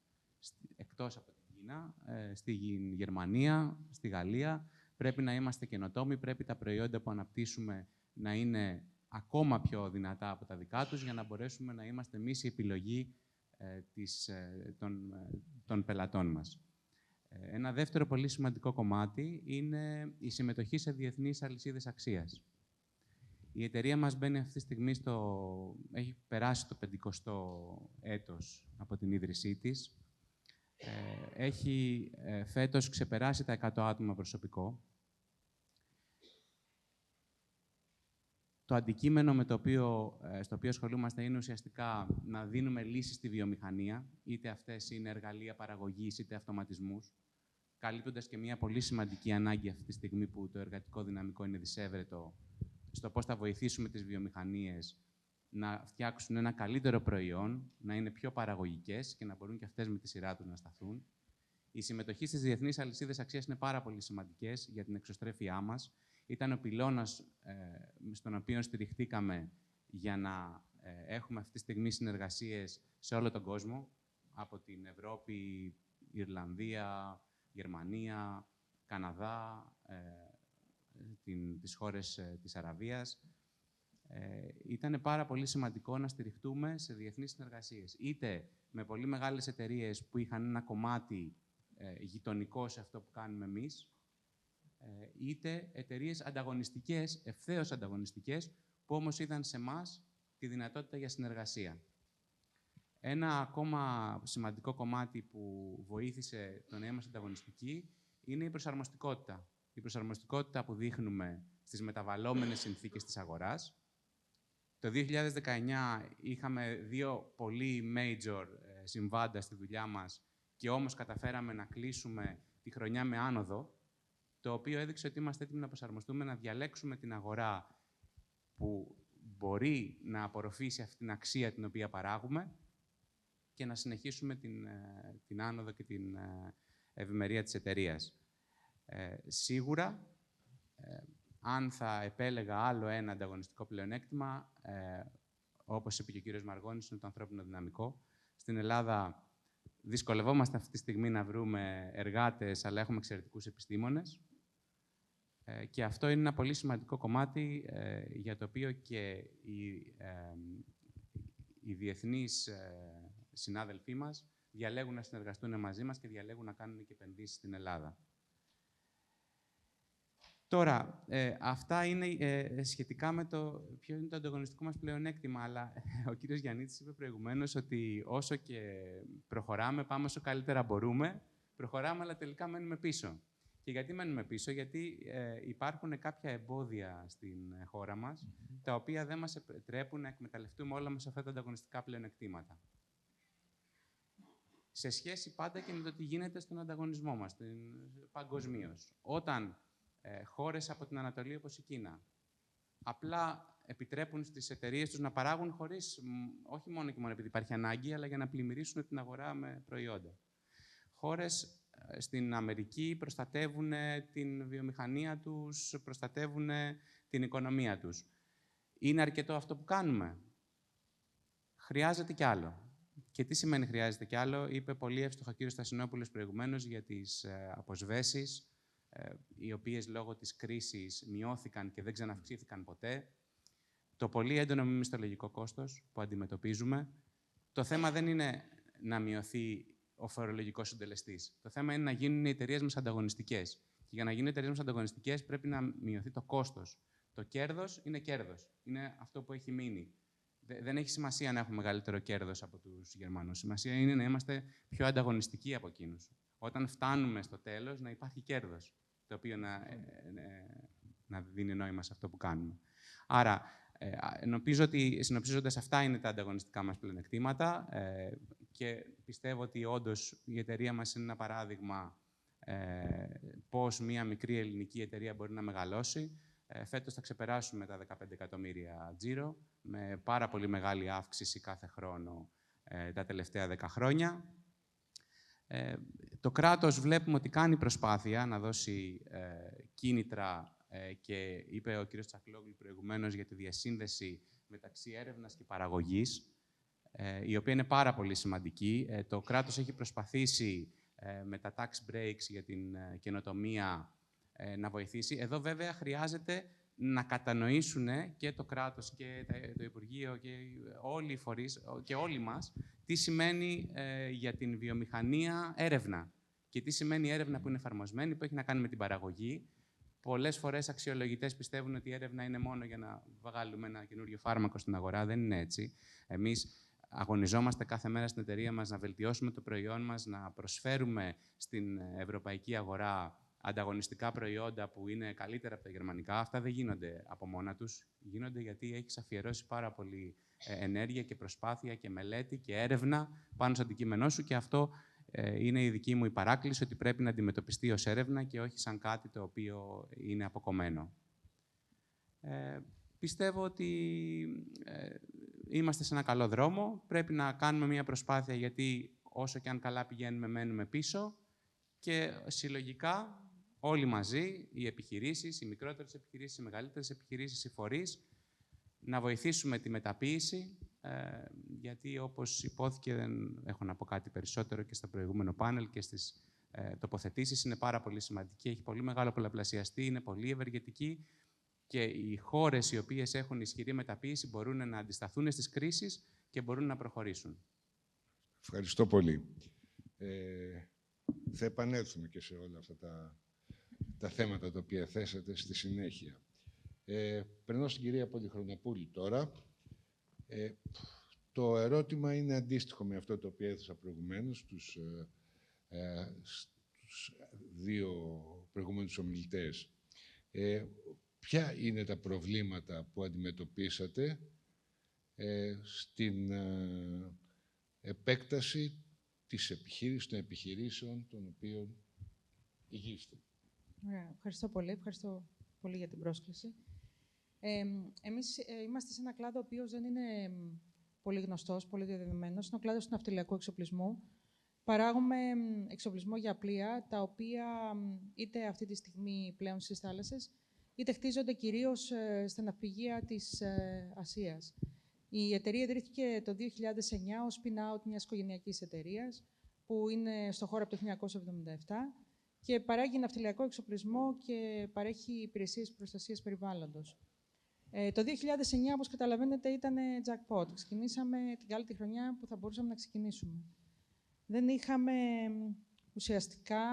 εκτός από την Κίνα, στη Γερμανία, στη Γαλλία. Πρέπει να είμαστε καινοτόμοι, πρέπει τα προϊόντα που αναπτύσσουμε να είναι ακόμα πιο δυνατά από τα δικά τους, για να μπορέσουμε να είμαστε εμείς η επιλογή των πελατών μας. Ένα δεύτερο πολύ σημαντικό κομμάτι είναι η συμμετοχή σε διεθνείς αλυσίδες αξίας. Η εταιρεία μας μπαίνει αυτή τη στιγμή έχει περάσει το 50ο έτος από την ίδρυσή της. Έχει φέτος ξεπεράσει τα 100 άτομα προσωπικό. Το αντικείμενο στο οποίο ασχολούμαστε είναι ουσιαστικά να δίνουμε λύσεις στη βιομηχανία, είτε αυτές είναι εργαλεία παραγωγής, είτε αυτοματισμούς, καλύπτοντας και μια πολύ σημαντική ανάγκη αυτή τη στιγμή που το εργατικό δυναμικό είναι δυσέβρετο, στο πώς θα βοηθήσουμε τις βιομηχανίες να φτιάξουν ένα καλύτερο προϊόν, να είναι πιο παραγωγικές και να μπορούν και αυτές με τη σειρά τους να σταθούν. Η συμμετοχή στις διεθνείς αλυσίδες αξίας είναι πάρα πολύ σημαντικές για την εξωστρέφειά μας. Ήταν ο πυλώνας στον οποίο στηριχτήκαμε για να έχουμε αυτή τη στιγμή συνεργασίες σε όλο τον κόσμο, από την Ευρώπη, Ιρλανδία, Γερμανία, Καναδά, τις χώρες της Αραβίας. Ήταν πάρα πολύ σημαντικό να στηριχτούμε σε διεθνείς συνεργασίες. Είτε με πολύ μεγάλες εταιρείες που είχαν ένα κομμάτι γειτονικό σε αυτό που κάνουμε εμείς, είτε εταιρείες ανταγωνιστικές, ευθέως ανταγωνιστικές, που όμως είδαν σε εμάς τη δυνατότητα για συνεργασία. Ένα ακόμα σημαντικό κομμάτι που βοήθησε το να είμαστε ανταγωνιστικοί είναι η προσαρμοστικότητα. Η προσαρμοστικότητα που δείχνουμε στις μεταβαλλόμενες συνθήκες της αγοράς. Το 2019 είχαμε 2 πολύ major συμβάντα στη δουλειά μας και όμως καταφέραμε να κλείσουμε τη χρονιά με άνοδο, το οποίο έδειξε ότι είμαστε έτοιμοι να προσαρμοστούμε, να διαλέξουμε την αγορά που μπορεί να απορροφήσει αυτή την αξία την οποία παράγουμε και να συνεχίσουμε την άνοδο και την ευημερία της εταιρείας. Σίγουρα, αν θα επέλεγα άλλο ένα ανταγωνιστικό πλεονέκτημα, όπως είπε και ο κύριος Μαργώνης, είναι το ανθρώπινο δυναμικό. Στην Ελλάδα δυσκολευόμαστε αυτή τη στιγμή να βρούμε εργάτες, αλλά έχουμε εξαιρετικούς επιστήμονες. Και αυτό είναι ένα πολύ σημαντικό κομμάτι για το οποίο και οι διεθνείς συνάδελφοί μας διαλέγουν να συνεργαστούν μαζί μας και διαλέγουν να κάνουν και επενδύσεις στην Ελλάδα. Τώρα, αυτά είναι σχετικά με το ποιο είναι το ανταγωνιστικό μας πλεονέκτημα, αλλά ο κύριος Γιαννίτης είπε προηγουμένως ότι όσο και προχωράμε, πάμε όσο καλύτερα μπορούμε, προχωράμε, αλλά τελικά μένουμε πίσω. Και γιατί μένουμε πίσω? Γιατί υπάρχουν κάποια εμπόδια στην χώρα μας, τα οποία δεν μας επιτρέπουν να εκμεταλλευτούμε όλα μας αυτά τα ανταγωνιστικά πλεονεκτήματα. Σε σχέση πάντα και με το τι γίνεται στον ανταγωνισμό μας, παγκοσμίως. Όταν χώρες από την Ανατολή, όπως η Κίνα, απλά επιτρέπουν στις εταιρείες τους να παράγουν χωρίς, όχι μόνο και μόνο επειδή υπάρχει ανάγκη, αλλά για να πλημμυρίσουν την αγορά με προϊόντα. Χώρες στην Αμερική προστατεύουν την βιομηχανία τους, προστατεύουν την οικονομία τους. Είναι αρκετό αυτό που κάνουμε? Χρειάζεται κι άλλο. Και τι σημαίνει χρειάζεται κι άλλο? Είπε πολύ εύστοχα ο κύριος Στασινόπουλος προηγουμένως για τις αποσβέσεις, οι οποίες λόγω της κρίσης μειώθηκαν και δεν ξαναυξήθηκαν ποτέ. Το πολύ έντονο μισθολογικό κόστος που αντιμετωπίζουμε. Το θέμα δεν είναι να μειωθεί ο φορολογικός συντελεστής. Το θέμα είναι να γίνουν οι εταιρείες μας ανταγωνιστικές. Και για να γίνουν οι εταιρείες μας ανταγωνιστικές πρέπει να μειωθεί το κόστος. Το κέρδος είναι κέρδος. Είναι αυτό που έχει μείνει. Δεν έχει σημασία να έχουμε μεγαλύτερο κέρδος από τους Γερμανούς. Σημασία είναι να είμαστε πιο ανταγωνιστικοί από εκείνους. Όταν φτάνουμε στο τέλος, να υπάρχει κέρδος, το οποίο να δίνει νόημα σε αυτό που κάνουμε. Άρα, νομίζω ότι συνοψίζοντας, αυτά είναι τα ανταγωνιστικά μας πλεονεκτήματα και πιστεύω ότι όντως η εταιρεία μας είναι ένα παράδειγμα πώς μια μικρή ελληνική εταιρεία μπορεί να μεγαλώσει. Φέτος θα ξεπεράσουμε τα 15 εκατομμύρια τζίρο, με πάρα πολύ μεγάλη αύξηση κάθε χρόνο τα τελευταία 10 χρόνια. Το κράτος βλέπουμε ότι κάνει προσπάθεια να δώσει κίνητρα και είπε ο κ. Τσακλόγλου προηγουμένως για τη διασύνδεση μεταξύ έρευνας και παραγωγής, η οποία είναι πάρα πολύ σημαντική. Το κράτος έχει προσπαθήσει με τα tax breaks για την καινοτομία να βοηθήσει. Εδώ βέβαια χρειάζεται να κατανοήσουν και το κράτος και το Υπουργείο και όλοι οι φορείς και όλοι μας τι σημαίνει για την βιομηχανία έρευνα και τι σημαίνει έρευνα που είναι εφαρμοσμένη, που έχει να κάνει με την παραγωγή. Πολλές φορές αξιολογητές πιστεύουν ότι η έρευνα είναι μόνο για να βγάλουμε ένα καινούριο φάρμακο στην αγορά. Δεν είναι έτσι. Εμείς αγωνιζόμαστε κάθε μέρα στην εταιρεία μας να βελτιώσουμε το προϊόν μας, να προσφέρουμε στην ευρωπαϊκή αγορά ανταγωνιστικά προϊόντα που είναι καλύτερα από τα γερμανικά. Αυτά δεν γίνονται από μόνα τους. Γίνονται γιατί έχεις αφιερώσει πάρα πολύ ενέργεια και προσπάθεια και μελέτη και έρευνα πάνω στο αντικείμενό σου και αυτό είναι η δική μου η παράκληση, ότι πρέπει να αντιμετωπιστεί ως έρευνα και όχι σαν κάτι το οποίο είναι αποκομμένο. Πιστεύω ότι είμαστε σε ένα καλό δρόμο. Πρέπει να κάνουμε μια προσπάθεια, γιατί όσο και αν καλά πηγαίνουμε, μένουμε πίσω. Και συλλογικά, όλοι μαζί, οι επιχειρήσεις, οι μικρότερες επιχειρήσεις, οι μεγαλύτερες επιχειρήσεις, οι φορείς, να βοηθήσουμε τη μεταποίηση, γιατί όπως υπόθηκε, δεν έχω να πω κάτι περισσότερο και στο προηγούμενο πάνελ και στις τοποθετήσεις, είναι πάρα πολύ σημαντική, έχει πολύ μεγάλο πολλαπλασιαστή, είναι πολύ ευεργετική και οι χώρες οι οποίες έχουν ισχυρή μεταποίηση μπορούν να αντισταθούν στις κρίσεις και μπορούν να προχωρήσουν. Ευχαριστώ πολύ. Θα επανέλθουμε και σε όλα αυτά τα θέματα τα οποία θέσατε στη συνέχεια. Περνώ στην κυρία Πολυχρονοπούλη τώρα. Το ερώτημα είναι αντίστοιχο με αυτό το οποίο έθεσα προηγουμένως στους δύο προηγούμενους ομιλητές. Ποια είναι τα προβλήματα που αντιμετωπίσατε στην επέκταση της επιχείρησης, των επιχειρήσεων των οποίων ηγείστε? Ευχαριστώ πολύ. Ευχαριστώ πολύ για την πρόσκληση. Εμείς είμαστε σε ένα κλάδο ο οποίος δεν είναι πολύ γνωστός, πολύ διαδεδομένος. Είναι ο κλάδος του ναυτιλιακού εξοπλισμού. Παράγουμε εξοπλισμό για πλοία, τα οποία είτε αυτή τη στιγμή πλέον στις θάλασσες, είτε χτίζονται κυρίως στα ναυπηγεία της Ασίας. Η εταιρεία ιδρύθηκε το 2009 ως spin-out μιας οικογενειακής εταιρείας, που είναι στο χώρο από το 1977 και παράγει ναυτιλιακό εξοπλισμό και παρέχει υπηρεσίες προστασίας περιβάλλοντος. Το 2009, όπως καταλαβαίνετε, ήταν jackpot. Ξεκινήσαμε την καλή τη χρονιά που θα μπορούσαμε να ξεκινήσουμε. Δεν είχαμε ουσιαστικά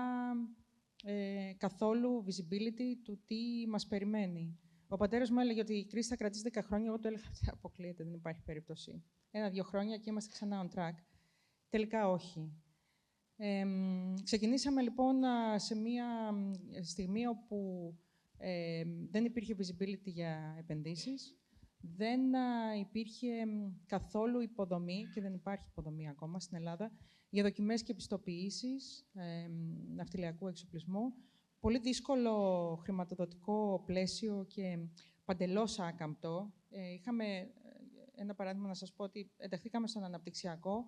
καθόλου visibility του τι μας περιμένει. Ο πατέρας μου έλεγε ότι η κρίση θα κρατήσει 10 χρόνια. Εγώ του έλεγα ότι αποκλείεται, δεν υπάρχει περίπτωση. 1-2 χρόνια και είμαστε ξανά on track. Τελικά όχι. Ξεκινήσαμε λοιπόν σε μια στιγμή όπου δεν υπήρχε visibility για επενδύσεις, δεν υπήρχε καθόλου υποδομή και δεν υπάρχει υποδομή ακόμα στην Ελλάδα για δοκιμές και πιστοποιήσεις ναυτιλιακού εξοπλισμού. Πολύ δύσκολο χρηματοδοτικό πλαίσιο και παντελώς άκαμπτο. είχαμε ένα παράδειγμα να σας πω ότι ενταχθήκαμε στον αναπτυξιακό.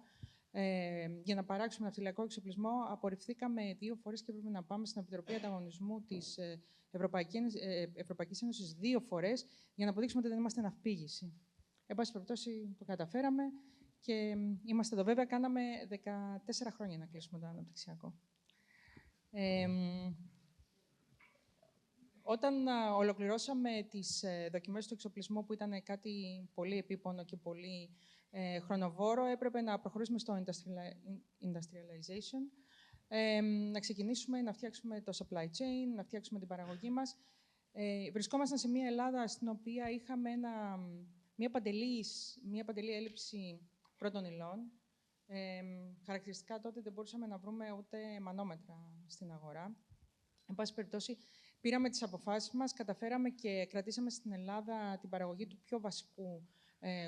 Για να παράξουμε ναυτιλιακό εξοπλισμό, απορριφθήκαμε 2 φορές και έπρεπε να πάμε στην Επιτροπή Ανταγωνισμού της Ευρωπαϊκής Ένωσης 2 φορές για να αποδείξουμε ότι δεν είμαστε ναυπήγηση. Εν πάση περιπτώσει, το καταφέραμε και είμαστε εδώ. Βέβαια, κάναμε 14 χρόνια να κλείσουμε το αναπτυξιακό. Όταν ολοκληρώσαμε τις δοκιμές του εξοπλισμού, που ήταν κάτι πολύ επίπονο και πολύ χρονοβόρο, έπρεπε να προχωρήσουμε στο industrialization, να ξεκινήσουμε να φτιάξουμε το supply chain, να φτιάξουμε την παραγωγή μας. Βρισκόμασταν σε μια Ελλάδα στην οποία είχαμε μια παντελή έλλειψη πρώτων υλών. Χαρακτηριστικά τότε δεν μπορούσαμε να βρούμε ούτε μανόμετρα στην αγορά. Εν πάση περιπτώσει, πήραμε τις αποφάσεις μας, καταφέραμε και κρατήσαμε στην Ελλάδα την παραγωγή του πιο βασικού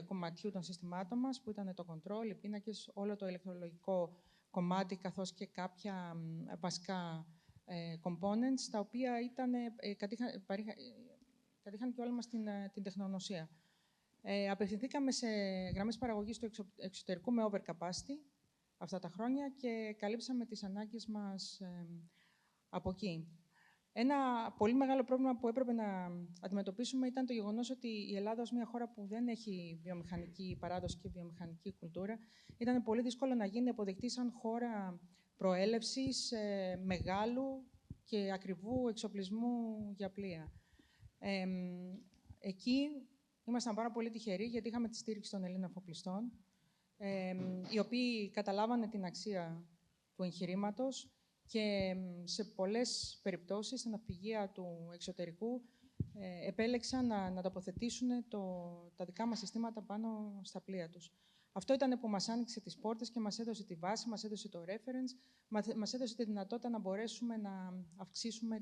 κομματιού των συστημάτων μας, που ήταν το control, οι πίνακες, όλο το ηλεκτρολογικό κομμάτι, καθώς και κάποια βασικά components, τα οποία κατήχαν και όλα μας την τεχνογνωσία. Απευθυνθήκαμε σε γραμμές παραγωγής του εξωτερικού με overcapacity αυτά τα χρόνια και καλύψαμε τις ανάγκες μας από εκεί. Ένα πολύ μεγάλο πρόβλημα που έπρεπε να αντιμετωπίσουμε ήταν το γεγονός ότι η Ελλάδα, ως μια χώρα που δεν έχει βιομηχανική παράδοση και βιομηχανική κουλτούρα, ήταν πολύ δύσκολο να γίνει αποδεκτή σαν χώρα προέλευσης μεγάλου και ακριβού εξοπλισμού για πλοία. Εκεί ήμασταν πάρα πολύ τυχεροί, γιατί είχαμε τη στήριξη των Ελλήνων αφοπλιστών, οι οποίοι καταλάβανε την αξία του εγχειρήματος και σε πολλές περιπτώσεις, στα ναυπηγεία του εξωτερικού, επέλεξαν να τοποθετήσουν τα δικά μας συστήματα πάνω στα πλοία τους. Αυτό ήταν που μας άνοιξε τις πόρτες και μας έδωσε τη βάση, μας έδωσε το reference, μας έδωσε τη δυνατότητα να μπορέσουμε να αυξήσουμε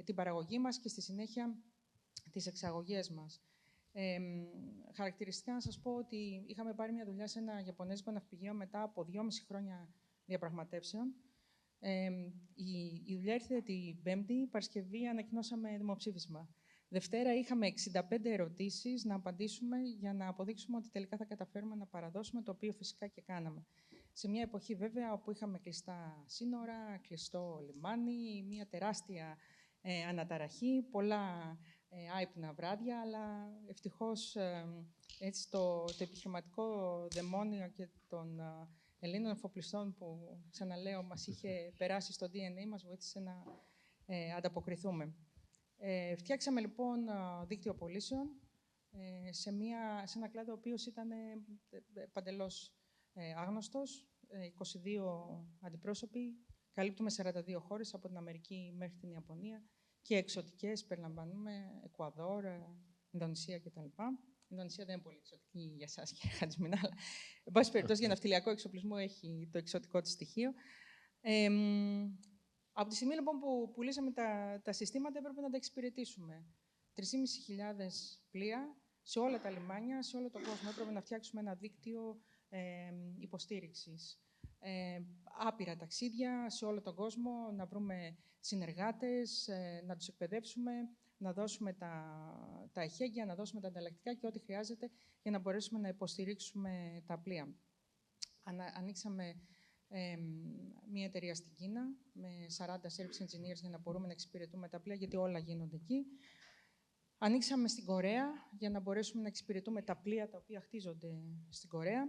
την παραγωγή μας και στη συνέχεια τις εξαγωγές μας. Χαρακτηριστικά να σας πω ότι είχαμε πάρει μια δουλειά σε ένα ιαπωνέζικο ναυπηγείο μετά από 2,5 χρόνια διαπραγματεύσεων. Η δουλειά ήρθε την Πέμπτη, Παρασκευή ανακοινώσαμε δημοψήφισμα. Δευτέρα είχαμε 65 ερωτήσεις να απαντήσουμε για να αποδείξουμε ότι τελικά θα καταφέρουμε να παραδώσουμε, το οποίο φυσικά και κάναμε. Σε μια εποχή βέβαια όπου είχαμε κλειστά σύνορα, κλειστό λιμάνι, μια τεράστια αναταραχή, πολλά άυπνα βράδια, αλλά ευτυχώς έτσι το επιχειρηματικό δαιμόνιο και των Ελλήνων εφοπλιστών που, ξαναλέω, μας είχε περάσει στο DNA, μας βοήθησε να ανταποκριθούμε. Φτιάξαμε λοιπόν δίκτυο πωλήσεων σε ένα κλάδο ο οποίος ήταν παντελώς άγνωστος, 22 αντιπρόσωποι, καλύπτουμε 42 χώρες από την Αμερική μέχρι την Ιαπωνία και εξωτικές περιλαμβάνουμε Εκουαδόρ, Ινδονησία κτλ. Η Ινδονησία δεν είναι πολύ εξωτική για εσάς, κύριε Χατζημινά, αλλά εν πάση περιπτώσει για ναυτιλιακό εξοπλισμό έχει το εξωτικό της στοιχείο. Από τη στιγμή λοιπόν που πουλήσαμε τα συστήματα, έπρεπε να τα εξυπηρετήσουμε. 3.500 πλοία σε όλα τα λιμάνια, σε όλο τον κόσμο. Έπρεπε να φτιάξουμε ένα δίκτυο υποστήριξης. Άπειρα ταξίδια σε όλο τον κόσμο, να βρούμε συνεργάτες, να τους εκπαιδεύσουμε, να δώσουμε τα εχέγγυα, να δώσουμε τα ανταλλακτικά και ό,τι χρειάζεται για να μπορέσουμε να υποστηρίξουμε τα πλοία. Ανοίξαμε μια εταιρεία στην Κίνα με 40 service engineers για να μπορούμε να εξυπηρετούμε τα πλοία, γιατί όλα γίνονται εκεί. Ανοίξαμε στην Κορέα για να μπορέσουμε να εξυπηρετούμε τα πλοία τα οποία χτίζονται στην Κορέα.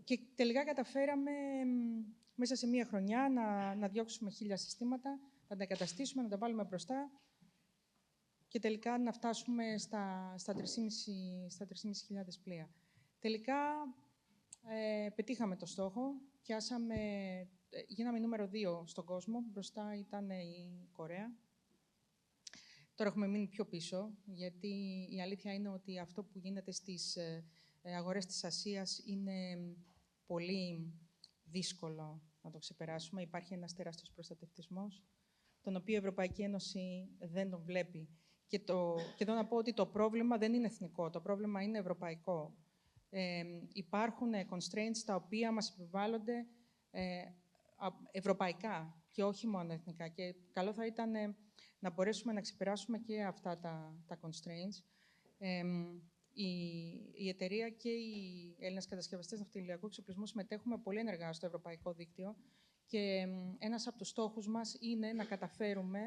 Και τελικά καταφέραμε μέσα σε μία χρονιά να διώξουμε 1.000 συστήματα, να τα εγκαταστήσουμε, να τα βάλουμε μπροστά και τελικά να φτάσουμε στα 3.500 πλοία. Τελικά πετύχαμε το στόχο, γίναμε νούμερο 2 στον κόσμο, μπροστά ήταν η Κορέα. Τώρα έχουμε μείνει πιο πίσω, γιατί η αλήθεια είναι ότι αυτό που γίνεται στις αγορές της Ασίας είναι πολύ δύσκολο να το ξεπεράσουμε. Υπάρχει ένας τεράστιος προστατευτισμός, τον οποίο η Ευρωπαϊκή Ένωση δεν τον βλέπει. Και εδώ να πω ότι το πρόβλημα δεν είναι εθνικό, το πρόβλημα είναι ευρωπαϊκό. Υπάρχουν constraints τα οποία μας επιβάλλονται ευρωπαϊκά και όχι μόνο εθνικά. Και καλό θα ήταν να μπορέσουμε να ξεπεράσουμε και αυτά τα constraints. Η εταιρεία και οι Έλληνες κατασκευαστές ναυτιλιακού εξοπλισμού συμμετέχουμε πολύ ενεργά στο ευρωπαϊκό δίκτυο και ένας από τους στόχους μας είναι να καταφέρουμε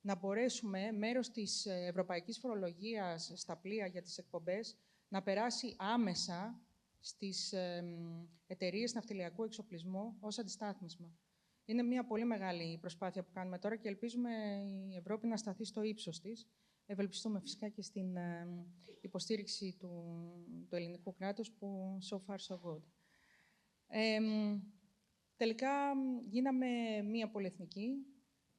να μπορέσουμε μέρος της ευρωπαϊκής φορολογίας στα πλοία για τις εκπομπές να περάσει άμεσα στις εταιρείες ναυτιλιακού εξοπλισμού ως αντιστάθμισμα. Είναι μια πολύ μεγάλη προσπάθεια που κάνουμε τώρα και ελπίζουμε η Ευρώπη να σταθεί στο ύψος της. Ευελπιστούμε φυσικά και στην υποστήριξη του ελληνικού κράτους που so far so good. Τελικά γίναμε μια πολυεθνική.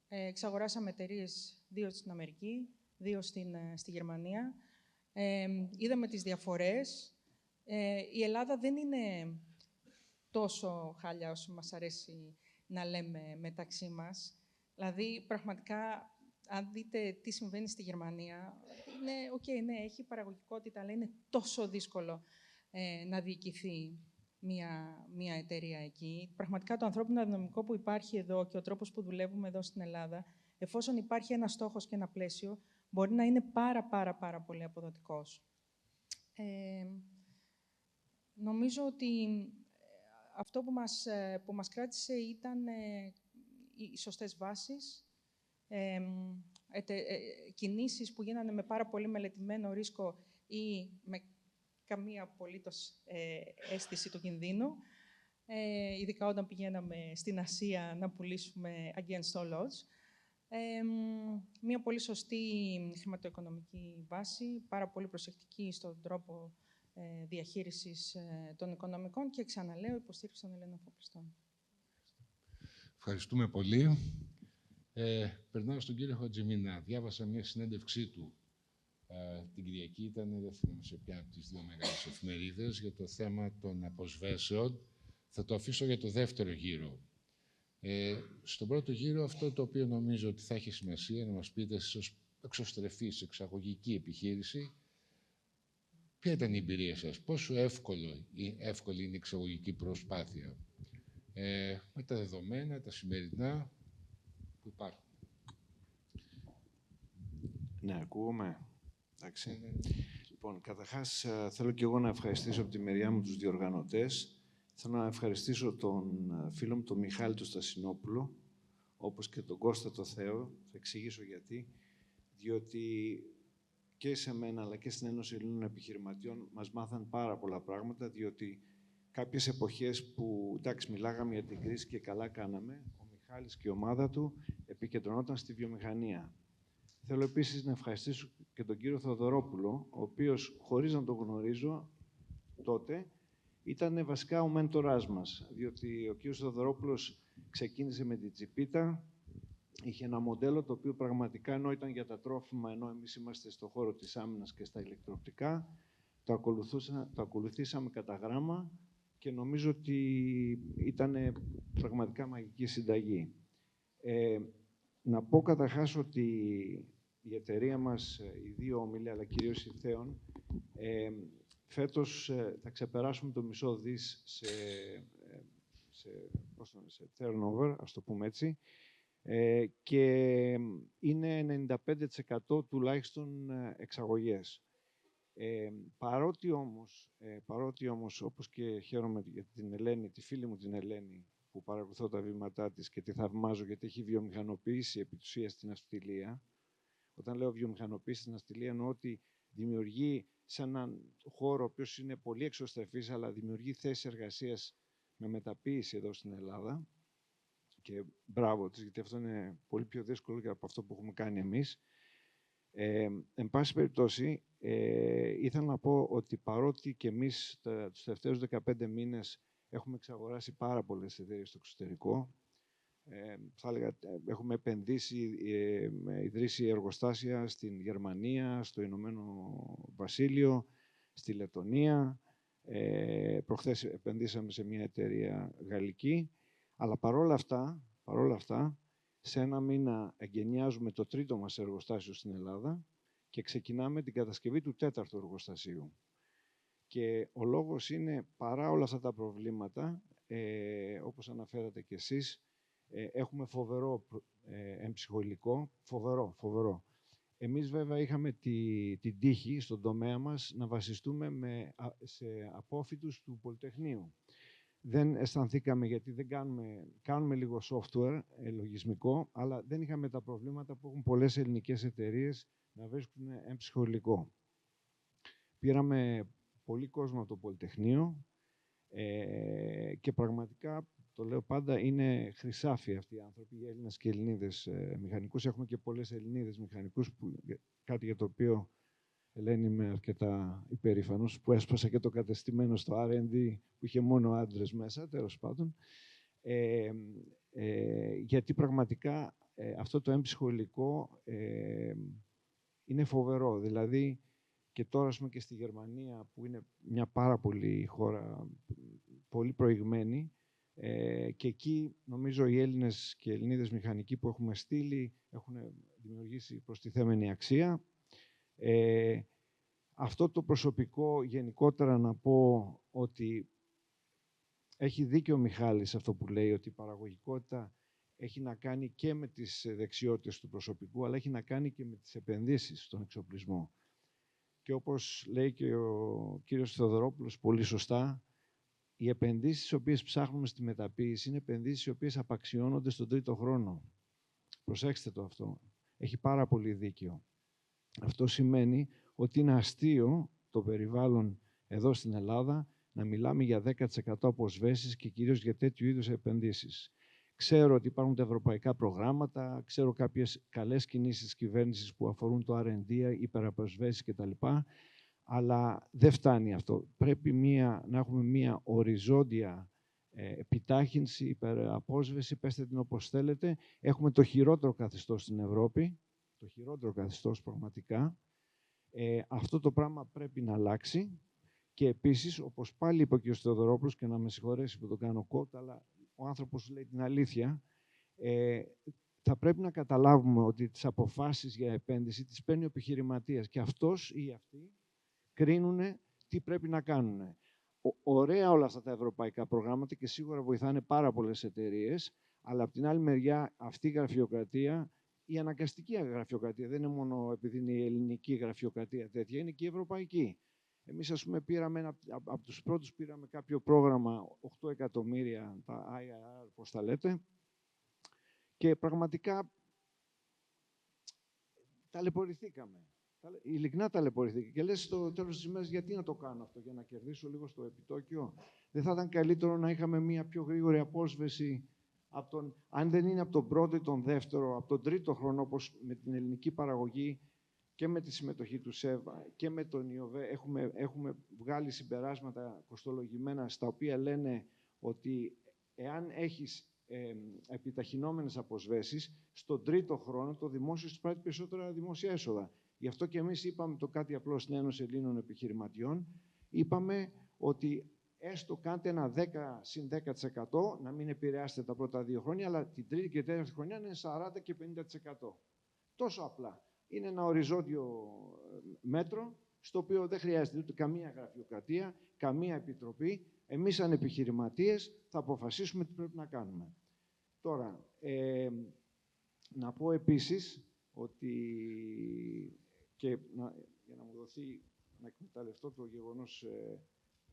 Εξαγοράσαμε εταιρείες 2 στην Αμερική, 2 στη Γερμανία. Είδαμε τις διαφορές. Η Ελλάδα δεν είναι τόσο χάλια όσο μας αρέσει να λέμε μεταξύ μας. Δηλαδή, πραγματικά, αν δείτε τι συμβαίνει στη Γερμανία, είναι, ναι, έχει παραγωγικότητα, αλλά είναι τόσο δύσκολο να διοικηθεί μια εταιρεία εκεί. Πραγματικά το ανθρώπινο δυναμικό που υπάρχει εδώ και ο τρόπος που δουλεύουμε εδώ στην Ελλάδα, εφόσον υπάρχει ένας στόχος και ένα πλαίσιο, μπορεί να είναι πάρα πολύ αποδοτικός. Νομίζω ότι αυτό που μας κράτησε ήταν οι σωστές βάσεις, κινήσεις που γίνανε με πάρα πολύ μελετημένο ρίσκο ή με καμία απολύτως αίσθηση του κινδύνου, ειδικά όταν πηγαίναμε στην Ασία να πουλήσουμε against all odds. Μια πολύ σωστή χρηματοοικονομική βάση, πάρα πολύ προσεκτική στον τρόπο διαχείρισης των οικονομικών και, ξαναλέω, υποστήριξη των Ελλήνων εφοπλιστών. Ευχαριστούμε πολύ. Περνάω στον κύριο Χατζημίνα. Διάβασα μια συνέντευξή του την Κυριακή, ήταν, δεν θυμάμαι σε ποια από τις 2 μεγάλες εφημερίδες, για το θέμα των αποσβέσεων. Θα το αφήσω για το δεύτερο γύρο. Στον πρώτο γύρο, αυτό το οποίο νομίζω ότι θα έχει σημασία να μας πείτε εσείς ως εξωστρεφής, εξαγωγική επιχείρηση, ποια ήταν η εμπειρία σας, πόσο εύκολη είναι η εξαγωγική προσπάθεια με τα δεδομένα, τα σημερινά που υπάρχουν. Ναι, ακούγομαι. Εντάξει. Λοιπόν, καταρχάς θέλω και εγώ να ευχαριστήσω από τη μεριά μου τους διοργανωτές. Θέλω να ευχαριστήσω τον φίλο μου, τον Μιχάλη του Στασινόπουλο, όπως και τον Κώστα το Θεό. Θα εξηγήσω γιατί. Διότι και σε μένα, αλλά και στην Ένωση Ελλήνων Επιχειρηματιών μας μάθαν πάρα πολλά πράγματα, διότι κάποιες εποχές που, εντάξει, μιλάγαμε για την κρίση και καλά κάναμε, ο Μιχάλης και η ομάδα του επικεντρωνόταν στη βιομηχανία. Θέλω επίσης να ευχαριστήσω και τον κύριο Θεοδωρόπουλο, ο οποίος, χωρίς να τον γνωρίζω τότε, ήταν βασικά ο μέντοράς μας, διότι ο κύριος Θεοδωρόπουλος ξεκίνησε με την Τζιπίτα, είχε ένα μοντέλο το οποίο πραγματικά, ενώ ήταν για τα τρόφιμα, ενώ εμείς είμαστε στον χώρο της άμυνας και στα ηλεκτροοπτικά, το ακολουθήσαμε κατά γράμμα και νομίζω ότι ήταν πραγματικά μαγική συνταγή. Να πω καταρχάς ότι η εταιρεία μας, οι 2 όμιλοι, αλλά κυρίως η Θέων, φέτος θα ξεπεράσουμε το μισό δις σε turnover, ας το πούμε έτσι, και είναι 95% τουλάχιστον εξαγωγές. Παρότι όμως, όπως και χαίρομαι για την Ελένη, τη φίλη μου την Ελένη, που παρακολουθώ τα βήματά της και τη θαυμάζω γιατί έχει βιομηχανοποιήσει επί της ουσίας την ναυτιλία. Όταν λέω βιομηχανοποιήσει την ναυτιλία, εννοώ ότι δημιουργεί σε έναν χώρο ο οποίος είναι πολύ εξωστρεφής, αλλά δημιουργεί θέσεις εργασίας με μεταποίηση εδώ στην Ελλάδα. Και μπράβο της, γιατί αυτό είναι πολύ πιο δύσκολο και από αυτό που έχουμε κάνει εμείς. Εν πάση περιπτώσει, ήθελα να πω ότι παρότι και εμείς τους τελευταίους 15 μήνες έχουμε εξαγοράσει πάρα πολλές εταιρείες στο εξωτερικό, θα έλεγα, έχουμε επενδύσει, ιδρύσει εργοστάσια στην Γερμανία, στο Ηνωμένο Βασίλειο, στη Λετονία. Προχθές επενδύσαμε σε μια εταιρεία γαλλική. Αλλά παρόλα αυτά, σε ένα μήνα εγκαινιάζουμε το 3ο μας εργοστάσιο στην Ελλάδα και ξεκινάμε την κατασκευή του 4ου εργοστασίου. Και ο λόγος είναι, παρά όλα αυτά τα προβλήματα, όπως αναφέρατε κι εσείς, έχουμε φοβερό έμψυχο υλικό. Φοβερό, φοβερό. Εμείς βέβαια είχαμε την τύχη στον τομέα μας να βασιστούμε σε απόφοιτους του Πολυτεχνείου. Δεν αισθανθήκαμε, γιατί δεν κάνουμε λίγο software, λογισμικό, αλλά δεν είχαμε τα προβλήματα που έχουν πολλές ελληνικές εταιρείες να βρίσκουν έμψυχο υλικό. Πήραμε πολύ κόσμο από το Πολυτεχνείο και πραγματικά, το λέω πάντα, είναι χρυσάφι αυτοί οι άνθρωποι, οι Έλληνες και Ελληνίδες μηχανικούς. Έχουμε και πολλές Ελληνίδες μηχανικούς, κάτι για το οποίο, Ελένη, είμαι αρκετά υπερήφανος, που έσπασα και το κατεστημένο στο R&D που είχε μόνο άντρες μέσα, τέλος πάντων. Γιατί πραγματικά αυτό το έμψυχο υλικό είναι φοβερό. Δηλαδή, και τώρα, ας πούμε, και στη Γερμανία, που είναι μια πάρα πολύ χώρα, πολύ προηγμένη, και εκεί, νομίζω, οι Έλληνες και Ελληνίδες μηχανικοί που έχουμε στείλει έχουν δημιουργήσει προστιθέμενη αξία. Αυτό το προσωπικό, γενικότερα, να πω ότι έχει δίκιο ο Μιχάλης αυτό που λέει, ότι η παραγωγικότητα έχει να κάνει και με τις δεξιότητες του προσωπικού, αλλά έχει να κάνει και με τις επενδύσεις στον εξοπλισμό. Και όπως λέει και ο κύριος Θεοδωρόπουλος πολύ σωστά, οι επενδύσεις τις οποίες ψάχνουμε στη μεταποίηση είναι επενδύσεις οι οποίες απαξιώνονται στον τρίτο χρόνο. Προσέξτε το αυτό. Έχει πάρα πολύ δίκιο. Αυτό σημαίνει ότι είναι αστείο το περιβάλλον εδώ στην Ελλάδα να μιλάμε για 10% αποσβέσεις και κυρίως για τέτοιου είδους επενδύσεις. Ξέρω ότι υπάρχουν τα ευρωπαϊκά προγράμματα, ξέρω κάποιες καλές κινήσεις της κυβέρνησης που αφορούν το R&D, υπεραποσβέσεις κτλ. Αλλά δεν φτάνει αυτό. Πρέπει να έχουμε μία οριζόντια επιτάχυνση, υπεραπόσβεση, πέστε την όπως θέλετε. Έχουμε το χειρότερο καθεστώς στην Ευρώπη, το χειρότερο καθεστώς πραγματικά. Αυτό το πράγμα πρέπει να αλλάξει. Και επίσης, όπως πάλι είπε ο κ. Θεοδωρόπουλος, και να με συγχωρέσει που το κάνω κότα, αλλά ο άνθρωπος λέει την αλήθεια, θα πρέπει να καταλάβουμε ότι τις αποφάσεις για επένδυση τις παίρνει ο επιχειρηματίας και αυτός ή αυτή κρίνουν τι πρέπει να κάνουν. Ωραία όλα αυτά τα ευρωπαϊκά προγράμματα και σίγουρα βοηθάνε πάρα πολλές εταιρείες, αλλά από την άλλη μεριά αυτή η γραφειοκρατία, η αναγκαστική γραφειοκρατία, δεν είναι μόνο επειδή είναι η ελληνική γραφειοκρατία τέτοια, είναι και η ευρωπαϊκή. Εμείς, ας πούμε, από τους πρώτους πήραμε κάποιο πρόγραμμα 8 εκατομμύρια, τα IRR, πώς τα λέτε, και πραγματικά ταλαιπωρηθήκαμε. Ειλικρινά ταλαιπωρηθήκαμε. Και λες στο τέλος της ημέρας, γιατί να το κάνω αυτό, για να κερδίσω λίγο στο επιτόκιο? Δεν θα ήταν καλύτερο να είχαμε μια πιο γρήγορη απόσβεση, αν δεν είναι από τον πρώτο ή τον δεύτερο, από τον τρίτο χρόνο, όπως με την ελληνική παραγωγή και με τη συμμετοχή του ΣΕΒΑ και με τον ΙΟΒΕ έχουμε βγάλει συμπεράσματα κοστολογημένα, στα οποία λένε ότι εάν έχεις επιταχυνόμενες αποσβέσεις, στον τρίτο χρόνο το δημόσιο εισπράττει περισσότερα δημόσια έσοδα. Γι' αυτό και εμείς είπαμε το κάτι απλό στην Ένωση Ελλήνων Επιχειρηματιών, είπαμε ότι έστω κάντε ένα 10% να μην επηρεάσετε τα πρώτα 2 χρόνια, αλλά την τρίτη και τέταρτη χρονιά είναι 40% και 50%. Τόσο απλά. Είναι ένα οριζόντιο μέτρο, στο οποίο δεν χρειάζεται ούτε καμία γραφειοκρατία, καμία επιτροπή. Εμείς, σαν επιχειρηματίες, θα αποφασίσουμε τι πρέπει να κάνουμε. Τώρα, να πω επίσης ότι, και για να μου δοθεί να εκμεταλλευτώ το γεγονός,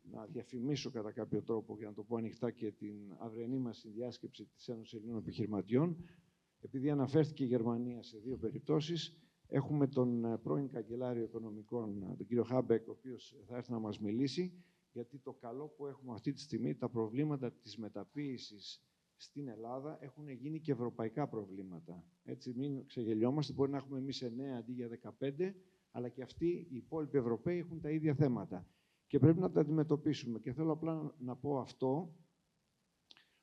να διαφημίσω κατά κάποιο τρόπο, για να το πω ανοιχτά, και την αυριανή μας συνδιάσκεψη της Ένωσης Ελλήνων Επιχειρηματιών, επειδή αναφέρθηκε η Γερμανία σε 2 περιπτώσεις, έχουμε τον πρώην Καγκελάριο Οικονομικών, τον κύριο Χάμπεκ, ο οποίος θα έρθει να μας μιλήσει, γιατί το καλό που έχουμε αυτή τη στιγμή, τα προβλήματα της μεταποίησης στην Ελλάδα έχουν γίνει και ευρωπαϊκά προβλήματα. Έτσι, μην ξεγελιόμαστε, μπορεί να έχουμε εμείς 9 αντί για 15, αλλά και αυτοί οι υπόλοιποι Ευρωπαίοι έχουν τα ίδια θέματα. Και πρέπει να τα αντιμετωπίσουμε. Και θέλω απλά να πω αυτό,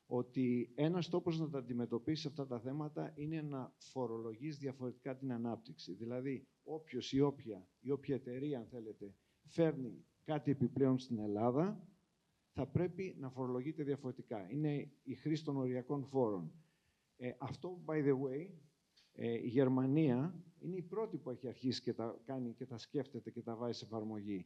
ότι ένας τρόπος να τα αντιμετωπίσει αυτά τα θέματα είναι να φορολογείς διαφορετικά την ανάπτυξη. Δηλαδή, όποιος ή όποια εταιρεία, αν θέλετε, φέρνει κάτι επιπλέον στην Ελλάδα, θα πρέπει να φορολογείται διαφορετικά. Είναι η χρήση των οριακών φόρων. Αυτό, by the way, η Γερμανία είναι η πρώτη που έχει αρχίσει και τα κάνει και τα σκέφτεται και τα βάζει σε εφαρμογή.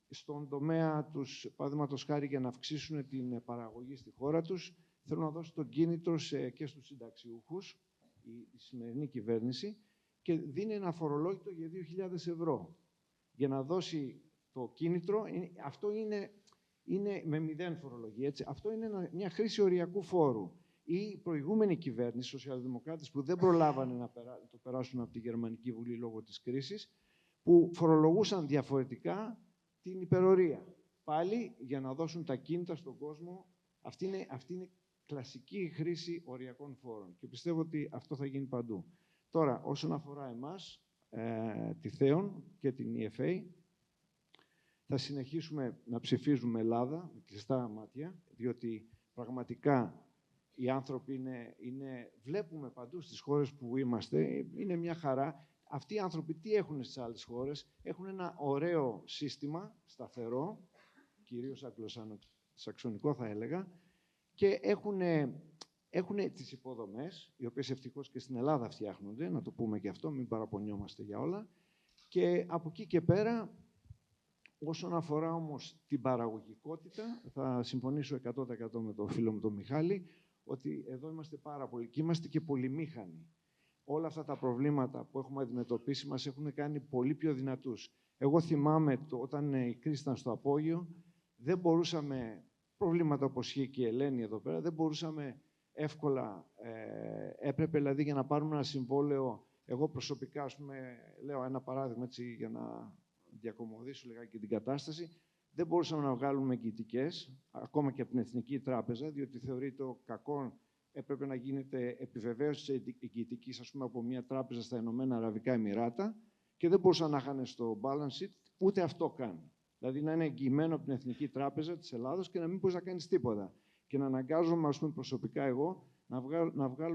Στον τομέα τους, παραδείγματος χάρη, για να αυξήσουν την παραγωγή στη χώρα τους, θέλουν να δώσουν τον κίνητρο και στους συνταξιούχους η σημερινή κυβέρνηση και δίνει ένα αφορολόγητο για 2.000 ευρώ για να δώσει το κίνητρο. Αυτό είναι με 0 φορολογία. Έτσι. Αυτό είναι μια χρήση οριακού φόρου. Η προηγούμενη κυβέρνηση, οι σοσιαλδημοκράτες, που δεν προλάβανε να το περάσουν από τη Γερμανική Βουλή λόγω της κρίσης, που φορολογούσαν διαφορετικά την υπερορία. Πάλι για να δώσουν τα κίνητα στον κόσμο. Αυτή είναι κλασική χρήση οριακών φόρων και πιστεύω ότι αυτό θα γίνει παντού. Τώρα, όσον αφορά εμάς, τη ΘΕΟΝ και την EFA, θα συνεχίσουμε να ψηφίζουμε Ελλάδα με κλειστά μάτια, διότι πραγματικά οι άνθρωποι βλέπουμε παντού στις χώρες που είμαστε, είναι μια χαρά. Αυτοί οι άνθρωποι τι έχουν στις άλλες χώρες? Έχουν ένα ωραίο σύστημα, σταθερό, κυρίως αγγλοσαξονικό θα έλεγα, και έχουν τις υποδομές, οι οποίες ευτυχώς και στην Ελλάδα φτιάχνονται, να το πούμε και αυτό, μην παραπονιόμαστε για όλα. Και από εκεί και πέρα, όσον αφορά όμως την παραγωγικότητα, θα συμφωνήσω 100% με τον φίλο μου τον Μιχάλη, ότι εδώ είμαστε πάρα πολλοί και είμαστε και πολυμήχανοι. Όλα αυτά τα προβλήματα που έχουμε αντιμετωπίσει μας έχουν κάνει πολύ πιο δυνατούς. Εγώ θυμάμαι όταν η κρίση ήταν στο απόγειο, δεν μπορούσαμε, προβλήματα όπως είχε και η Ελένη εδώ πέρα, δεν μπορούσαμε εύκολα, έπρεπε δηλαδή για να πάρουμε ένα συμβόλαιο, εγώ προσωπικά, ας πούμε, λέω ένα παράδειγμα έτσι για να διακομωδήσω λιγάκι την κατάσταση, δεν μπορούσαμε να βγάλουμε εγγυητικές, ακόμα και από την Εθνική Τράπεζα, διότι θεωρείται κακό, έπρεπε να γίνεται επιβεβαίωση της εγγυητικής, ας πούμε, από μια τράπεζα στα Ηνωμένα Αραβικά Εμιράτα και δεν μπορούσαν να είχαν στο balance sheet ούτε αυτό καν. Δηλαδή να είναι εγγυημένο από την Εθνική Τράπεζα της Ελλάδος και να μην μπορείς να κάνεις τίποτα. Και να αναγκάζομαι, ας πούμε, προσωπικά εγώ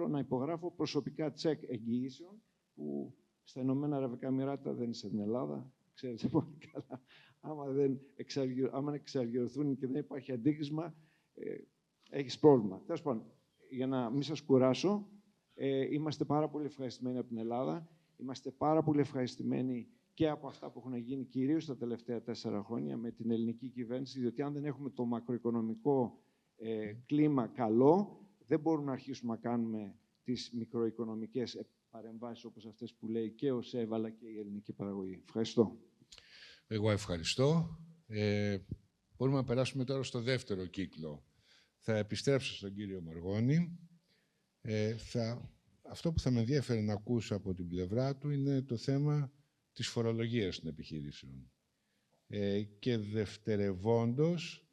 να υπογράφω προσωπικά τσεκ εγγυήσεων, που στα Ηνωμένα Αραβικά Εμιράτα δεν είναι στην Ελλάδα, ξέρετε πολύ καλά. Άμα εξαργυρωθούν και δεν υπάρχει αντίκρισμα, έχεις πρόβλημα. Τέλος πάντων, για να μην σας κουράσω, είμαστε πάρα πολύ ευχαριστημένοι από την Ελλάδα. Είμαστε πάρα πολύ ευχαριστημένοι και από αυτά που έχουν γίνει κυρίως τα τελευταία 4 χρόνια με την ελληνική κυβέρνηση, διότι αν δεν έχουμε το μακροοικονομικό κλίμα καλό, δεν μπορούμε να αρχίσουμε να κάνουμε τις μικροοικονομικές παρεμβάσεις όπως αυτές που λέει και ο ΣΕΒ αλλά και η ελληνική παραγωγή. Ευχαριστώ. Εγώ ευχαριστώ. Μπορούμε να περάσουμε τώρα στο δεύτερο κύκλο. Θα επιστρέψω στον κύριο Μαργώνη. Αυτό που θα με ενδιαφέρει να ακούσω από την πλευρά του είναι το θέμα της φορολογίας των επιχειρήσεων. Και δευτερευόντως,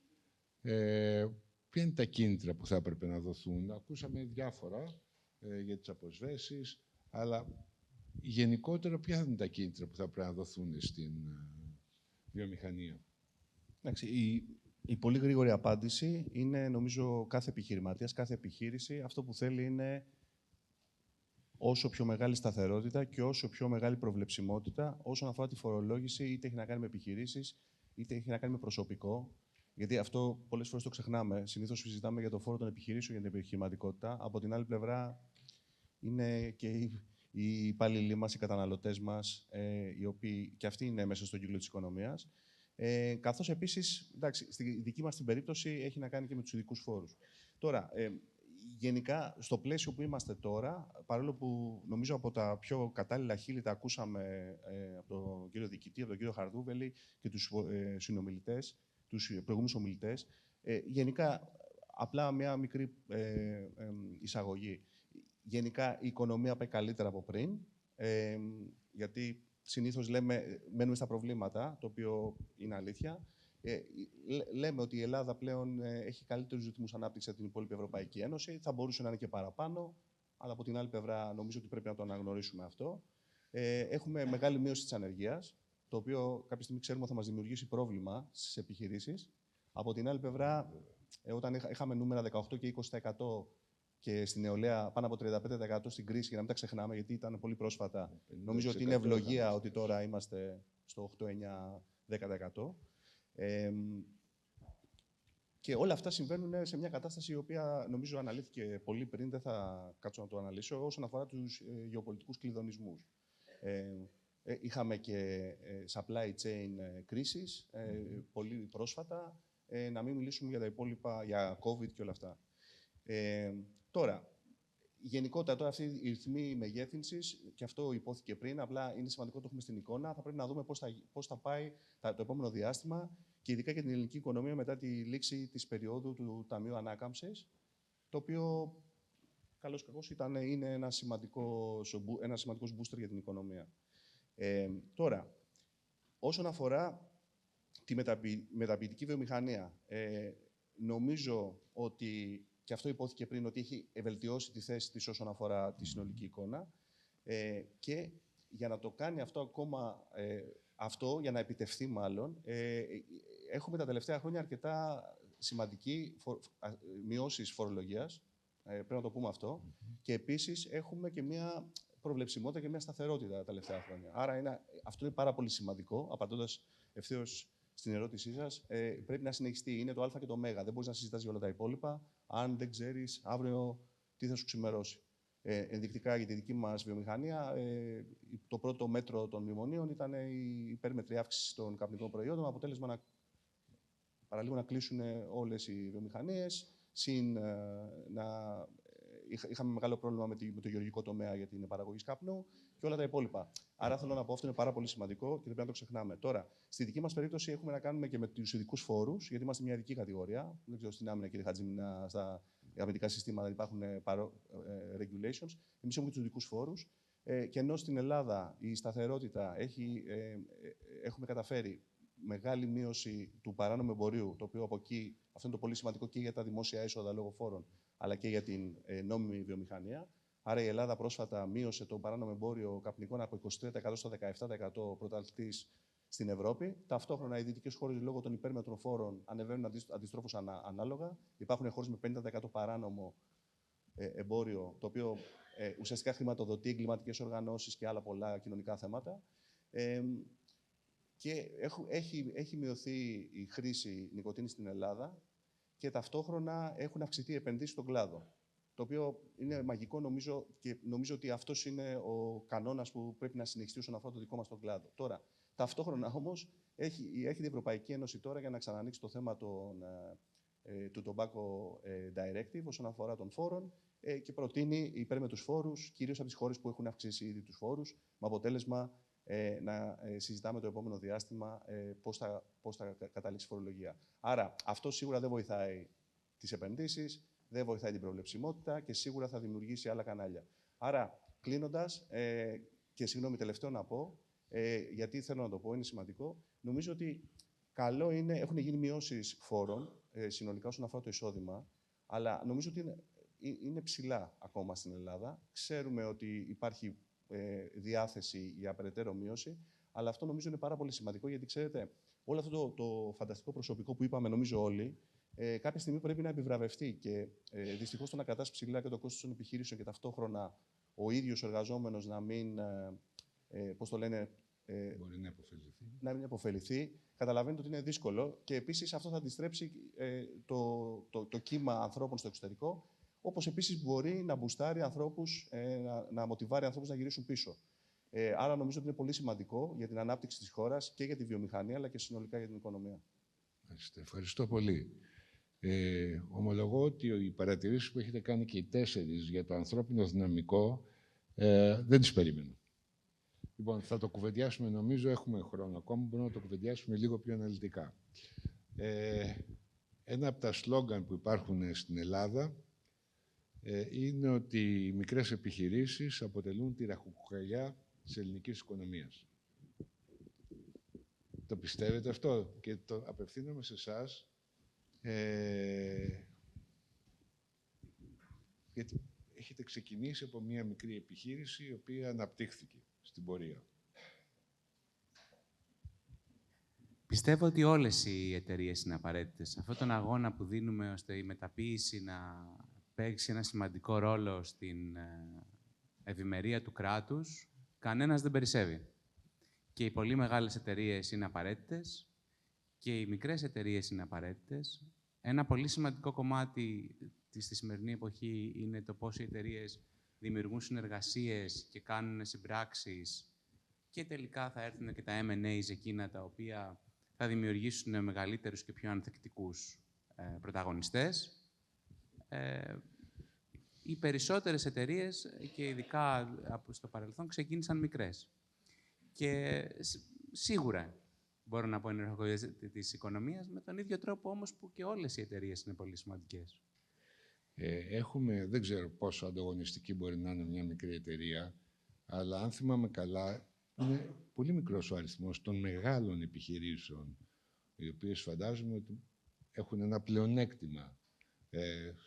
ποια είναι τα κίνητρα που θα έπρεπε να δοθούν. Ακούσαμε διάφορα για τις αποσβέσεις, αλλά γενικότερα ποια θα είναι τα κίνητρα που θα πρέπει να δοθούν στην βιομηχανία. Εντάξει, η πολύ γρήγορη απάντηση είναι, νομίζω, κάθε επιχειρηματίας, κάθε επιχείρηση, αυτό που θέλει είναι όσο πιο μεγάλη σταθερότητα και όσο πιο μεγάλη προβλεψιμότητα όσον αφορά τη φορολόγηση, είτε έχει να κάνει με επιχειρήσεις, είτε έχει να κάνει με προσωπικό. Γιατί αυτό πολλές φορές το ξεχνάμε. Συνήθως συζητάμε για το φόρο των επιχειρήσεων για την επιχειρηματικότητα. Από την άλλη πλευρά, είναι και οι υπάλληλοι μας, οι καταναλωτές μας, οι οποίοι και αυτοί είναι μέσα στον κύκλο της οικονομίας. Καθώς επίσης, εντάξει, στη δική μας την περίπτωση έχει να κάνει και με τους ειδικούς φόρους. Τώρα, γενικά, στο πλαίσιο που είμαστε τώρα, παρόλο που νομίζω από τα πιο κατάλληλα χείλη τα ακούσαμε από τον κύριο Διοικητή, από τον κύριο Χαρδούβελη και τους συνομιλητές, τους προηγούμενους ομιλητές, γενικά, απλά μια μικρή εισαγωγή. Γενικά, η οικονομία πάει καλύτερα από πριν, γιατί συνήθως μένουμε στα προβλήματα, το οποίο είναι αλήθεια. Λέμε ότι η Ελλάδα πλέον έχει καλύτερους ρυθμούς ανάπτυξης από την υπόλοιπη Ευρωπαϊκή Ένωση. Θα μπορούσε να είναι και παραπάνω, αλλά από την άλλη πλευρά νομίζω ότι πρέπει να το αναγνωρίσουμε αυτό. Έχουμε μεγάλη μείωση της ανεργίας, το οποίο κάποια στιγμή ξέρουμε θα μας δημιουργήσει πρόβλημα στις επιχειρήσεις. Από την άλλη πλευρά, όταν είχαμε νούμερα 18 και 20% και στην νεολαία πάνω από 35% στην κρίση, για να μην τα ξεχνάμε, γιατί ήταν πολύ πρόσφατα, νομίζω ότι είναι ευλογία ότι τώρα είμαστε στο 8, 9, 10%. Και όλα αυτά συμβαίνουν σε μια κατάσταση η οποία νομίζω αναλύθηκε πολύ πριν, δεν θα κάτσω να το αναλύσω, όσον αφορά τους γεωπολιτικούς κλειδονισμούς. Είχαμε και supply chain κρίσεις, πολύ πρόσφατα, να μην μιλήσουμε για τα υπόλοιπα, για COVID και όλα αυτά. Τώρα, γενικότερα τώρα αυτή η ρυθμή μεγέθυνσης, και αυτό υπόθηκε πριν, απλά είναι σημαντικό το έχουμε στην εικόνα. Θα πρέπει να δούμε πώς θα πάει το επόμενο διάστημα και ειδικά για την ελληνική οικονομία μετά τη λήξη της περίοδου του Ταμείου Ανάκαμψης, το οποίο καλώς ή κακώς είναι ένα σημαντικός booster για την οικονομία. Τώρα, όσον αφορά τη μεταποιητική βιομηχανία, νομίζω ότι, και αυτό υπόθηκε πριν, ότι έχει βελτιώσει τη θέση της όσον αφορά τη συνολική εικόνα, και για να το κάνει αυτό για να επιτευχθεί μάλλον, έχουμε τα τελευταία χρόνια αρκετά σημαντική μειώσεις φορολογίας, πρέπει να το πούμε αυτό, και επίσης έχουμε και μια προβλεψιμότητα και μια σταθερότητα τα τελευταία χρόνια. Άρα αυτό είναι πάρα πολύ σημαντικό, απαντώντας ευθέως στην ερώτησή σας, πρέπει να συνεχιστεί. Είναι το Α και το Μ. Δεν μπορείς να συζητάς για όλα τα υπόλοιπα, αν δεν ξέρεις αύριο τι θα σου ξημερώσει. Ενδεικτικά για τη δική μας βιομηχανία, το πρώτο μέτρο των μνημονίων ήταν η υπέρμετρη αύξηση των καπνικών προϊόντων, με αποτέλεσμα παραλίγο να κλείσουν όλες οι βιομηχανίες, είχαμε μεγάλο πρόβλημα με το γεωργικό τομέα για την παραγωγή καπνού και όλα τα υπόλοιπα. Άρα θέλω να πω, αυτό είναι πάρα πολύ σημαντικό και δεν πρέπει να το ξεχνάμε. Τώρα, στη δική μας περίπτωση έχουμε να κάνουμε και με τους ειδικούς φόρους, γιατί είμαστε μια ειδική κατηγορία. Δεν ξέρω στην άμυνα, κύριε Χατζημινά, στα αμυντικά συστήματα υπάρχουν regulations. Εμείς έχουμε τους ειδικούς φόρους. Και ενώ στην Ελλάδα η σταθερότητα έχουμε καταφέρει μεγάλη μείωση του παράνομου εμπορίου, το οποίο από εκεί, αυτό είναι το πολύ σημαντικό και για τα δημόσια έσοδα λόγω φόρων, αλλά και για την νόμιμη βιομηχανία. Άρα η Ελλάδα πρόσφατα μείωσε το παράνομο εμπόριο καπνικών από 23% στο 17% πρωταθλητής στην Ευρώπη. Ταυτόχρονα οι δυτικές χώρες λόγω των υπέρμετρων φόρων ανεβαίνουν αντιστρόφως ανάλογα. Υπάρχουν χώρες με 50% παράνομο εμπόριο, το οποίο ουσιαστικά χρηματοδοτεί εγκληματικές οργανώσεις και άλλα πολλά κοινωνικά θέματα. Και έχει μειωθεί η χρήση νοικοτήνης στην Ελλάδα και ταυτόχρονα έχουν αυξηθεί οι επενδύσεις στον κλάδο. Το οποίο είναι μαγικό, νομίζω ότι αυτός είναι ο κανόνας που πρέπει να συνεχιστεί όσον αφορά το δικό μας τον κλάδο. Τώρα, ταυτόχρονα όμως, έρχεται η Ευρωπαϊκή Ένωση τώρα για να ξανανοίξει το θέμα του Tobacco Directive όσον αφορά των φόρων και προτείνει υπέρμετρους φόρους, κυρίως από τις χώρες που έχουν αυξήσει ήδη τους φόρους, με αποτέλεσμα να συζητάμε το επόμενο διάστημα πώς θα καταλήξει η φορολογία. Άρα, αυτό σίγουρα δεν βοηθάει τις επενδύσεις, δεν βοηθάει την προβλεψιμότητα και σίγουρα θα δημιουργήσει άλλα κανάλια. Άρα, κλείνοντας, και συγγνώμη, τελευταίο να πω, γιατί θέλω να το πω, είναι σημαντικό, νομίζω ότι καλό είναι, έχουν γίνει μειώσεις φόρων συνολικά όσον αφορά το εισόδημα, αλλά νομίζω ότι είναι ψηλά ακόμα στην Ελλάδα. Ξέρουμε ότι υπάρχει διάθεση για περαιτέρω μείωση, αλλά αυτό νομίζω είναι πάρα πολύ σημαντικό, γιατί ξέρετε, όλο αυτό το φανταστικό προσωπικό που είπαμε, νομίζω όλοι, κάποια στιγμή πρέπει να επιβραβευτεί και δυστυχώς το να κρατάς ψηλά και το κόστος των επιχειρήσεων και ταυτόχρονα ο ίδιος ο εργαζόμενος να μην, πώς το λένε, μπορεί να υποφεληθεί. Να μην υποφεληθεί. Καταλαβαίνετε ότι είναι δύσκολο και επίσης αυτό θα αντιστρέψει το κύμα ανθρώπων στο εξωτερικό, όπως επίσης μπορεί να μπουστάρει ανθρώπους, να μοτιβάρει ανθρώπους να γυρίσουν πίσω. Άρα νομίζω ότι είναι πολύ σημαντικό για την ανάπτυξη της χώρας και για τη βιομηχανία, αλλά και συνολικά για την οικονομία. Ευχαριστώ πολύ. Ομολογώ ότι οι παρατηρήσεις που έχετε κάνει και οι 4 για το ανθρώπινο δυναμικό δεν τις περίμενα. Λοιπόν, θα το κουβεντιάσουμε, νομίζω, έχουμε χρόνο ακόμα, μπορούμε να το κουβεντιάσουμε λίγο πιο αναλυτικά. Ένα από τα σλόγγαν που υπάρχουν στην Ελλάδα είναι ότι οι μικρές επιχειρήσεις αποτελούν τη ραχοκοκαλιά της ελληνικής οικονομίας. Το πιστεύετε αυτό? Και το απευθύνομαι σε εσάς, γιατί έχετε ξεκινήσει από μια μικρή επιχείρηση η οποία αναπτύχθηκε στην πορεία. Πιστεύω ότι όλες οι εταιρείες είναι απαραίτητες. Σε αυτόν τον αγώνα που δίνουμε ώστε η μεταποίηση να παίξει ένα σημαντικό ρόλο στην ευημερία του κράτους, κανένας δεν περισσεύει. Και οι πολύ μεγάλες εταιρείες είναι απαραίτητες και οι μικρές εταιρείες είναι απαραίτητες. Ένα πολύ σημαντικό κομμάτι στη σημερινή εποχή είναι το πώς οι εταιρείες δημιουργούν συνεργασίες και κάνουν συμπράξεις και τελικά θα έρθουν και τα M&As εκείνα τα οποία θα δημιουργήσουν μεγαλύτερους και πιο ανθεκτικούς πρωταγωνιστές. οι περισσότερες εταιρείες, και ειδικά στο παρελθόν, ξεκίνησαν μικρές. Και σίγουρα μπορώ να πω είναι ραχοκοκαλιά της οικονομίας, με τον ίδιο τρόπο όμως που και όλες οι εταιρείες είναι πολύ σημαντικές. Δεν ξέρω πόσο ανταγωνιστική μπορεί να είναι μια μικρή εταιρεία, αλλά αν θυμάμαι καλά, είναι πολύ μικρός ο αριθμός των μεγάλων επιχειρήσεων, οι οποίες φαντάζομαι ότι έχουν ένα πλεονέκτημα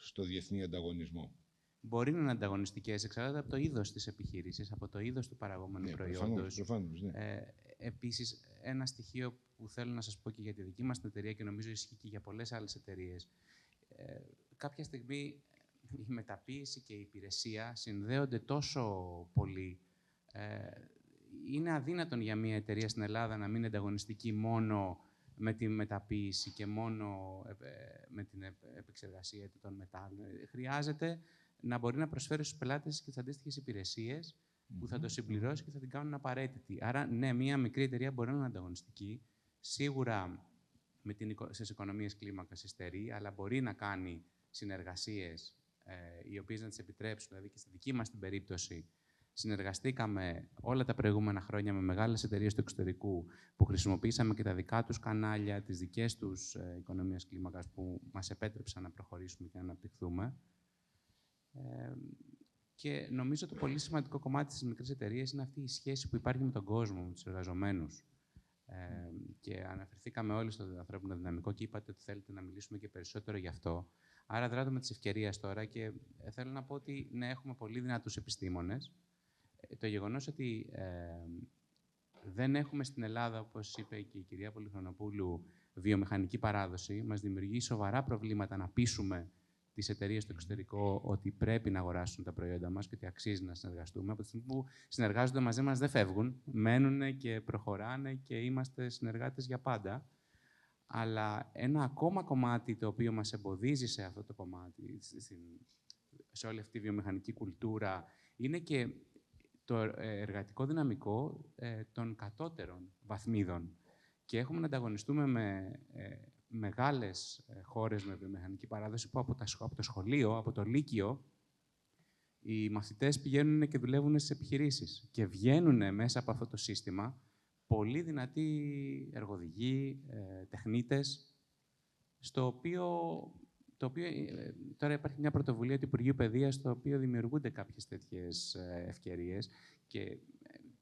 στο διεθνή ανταγωνισμό. Μπορεί να είναι ανταγωνιστικές, εξαρτάται από το είδος της επιχείρησης, από το είδος του παραγόμενου προϊόντος. Προφανώς, ναι. Επίσης, ένα στοιχείο που θέλω να σας πω και για τη δική μας την εταιρεία και νομίζω ισχύει και για πολλές άλλες εταιρείες. Κάποια στιγμή η μεταποίηση και η υπηρεσία συνδέονται τόσο πολύ. Είναι αδύνατον για μια εταιρεία στην Ελλάδα να μην είναι ανταγωνιστική μόνο με τη μεταποίηση και μόνο με την επεξεργασία των μετάλλων. Χρειάζεται να μπορεί να προσφέρει στους πελάτες και τις αντίστοιχες υπηρεσίες που θα το συμπληρώσει και θα την κάνουν απαραίτητη. Άρα, ναι, μια μικρή εταιρεία μπορεί να είναι ανταγωνιστική. Σίγουρα στις οικονομίες κλίμακας υστερεί, αλλά μπορεί να κάνει συνεργασίες οι οποίες να τις επιτρέψουν. Δηλαδή, και στη δική μας την περίπτωση, συνεργαστήκαμε όλα τα προηγούμενα χρόνια με μεγάλες εταιρείες του εξωτερικού που χρησιμοποίησαμε και τα δικά τους κανάλια, τις δικές τους οικονομίες κλίμακας που μας επέτρεψαν να προχωρήσουμε και να αναπτυχθούμε. Και νομίζω το πολύ σημαντικό κομμάτι της μικρής εταιρείας είναι αυτή η σχέση που υπάρχει με τον κόσμο, με τους εργαζομένους. Και αναφερθήκαμε όλοι στο ανθρώπινο δυναμικό και είπατε ότι θέλετε να μιλήσουμε και περισσότερο γι' αυτό. Άρα δράτω με τις ευκαιρίες τώρα και θέλω να πω ότι ναι, έχουμε πολύ δυνατούς επιστήμονες. Το γεγονός ότι δεν έχουμε στην Ελλάδα, όπως είπε και η κυρία Πολυχρονοπούλου, βιομηχανική παράδοση, μας δημιουργεί σοβαρά προβλήματα να πείσουμε τις εταιρείες στο εξωτερικό ότι πρέπει να αγοράσουν τα προϊόντα μας και ότι αξίζει να συνεργαστούμε. Από τη στιγμή που συνεργάζονται μαζί μας δεν φεύγουν, μένουν και προχωράνε και είμαστε συνεργάτες για πάντα. Αλλά ένα ακόμα κομμάτι το οποίο μας εμποδίζει σε αυτό το κομμάτι, σε όλη αυτή τη βιομηχανική κουλτούρα, είναι και το εργατικό δυναμικό των κατώτερων βαθμίδων. Και έχουμε να ανταγωνιστούμε με μεγάλες χώρες με βιομηχανική παράδοση που από το σχολείο, από το Λύκειο, οι μαθητές πηγαίνουν και δουλεύουν στις επιχειρήσεις και βγαίνουν μέσα από αυτό το σύστημα πολύ δυνατοί εργοδηγοί, τεχνίτες, το οποίο τώρα υπάρχει μια πρωτοβουλία του Υπουργείου Παιδείας, στο οποίο δημιουργούνται κάποιες τέτοιες ευκαιρίες και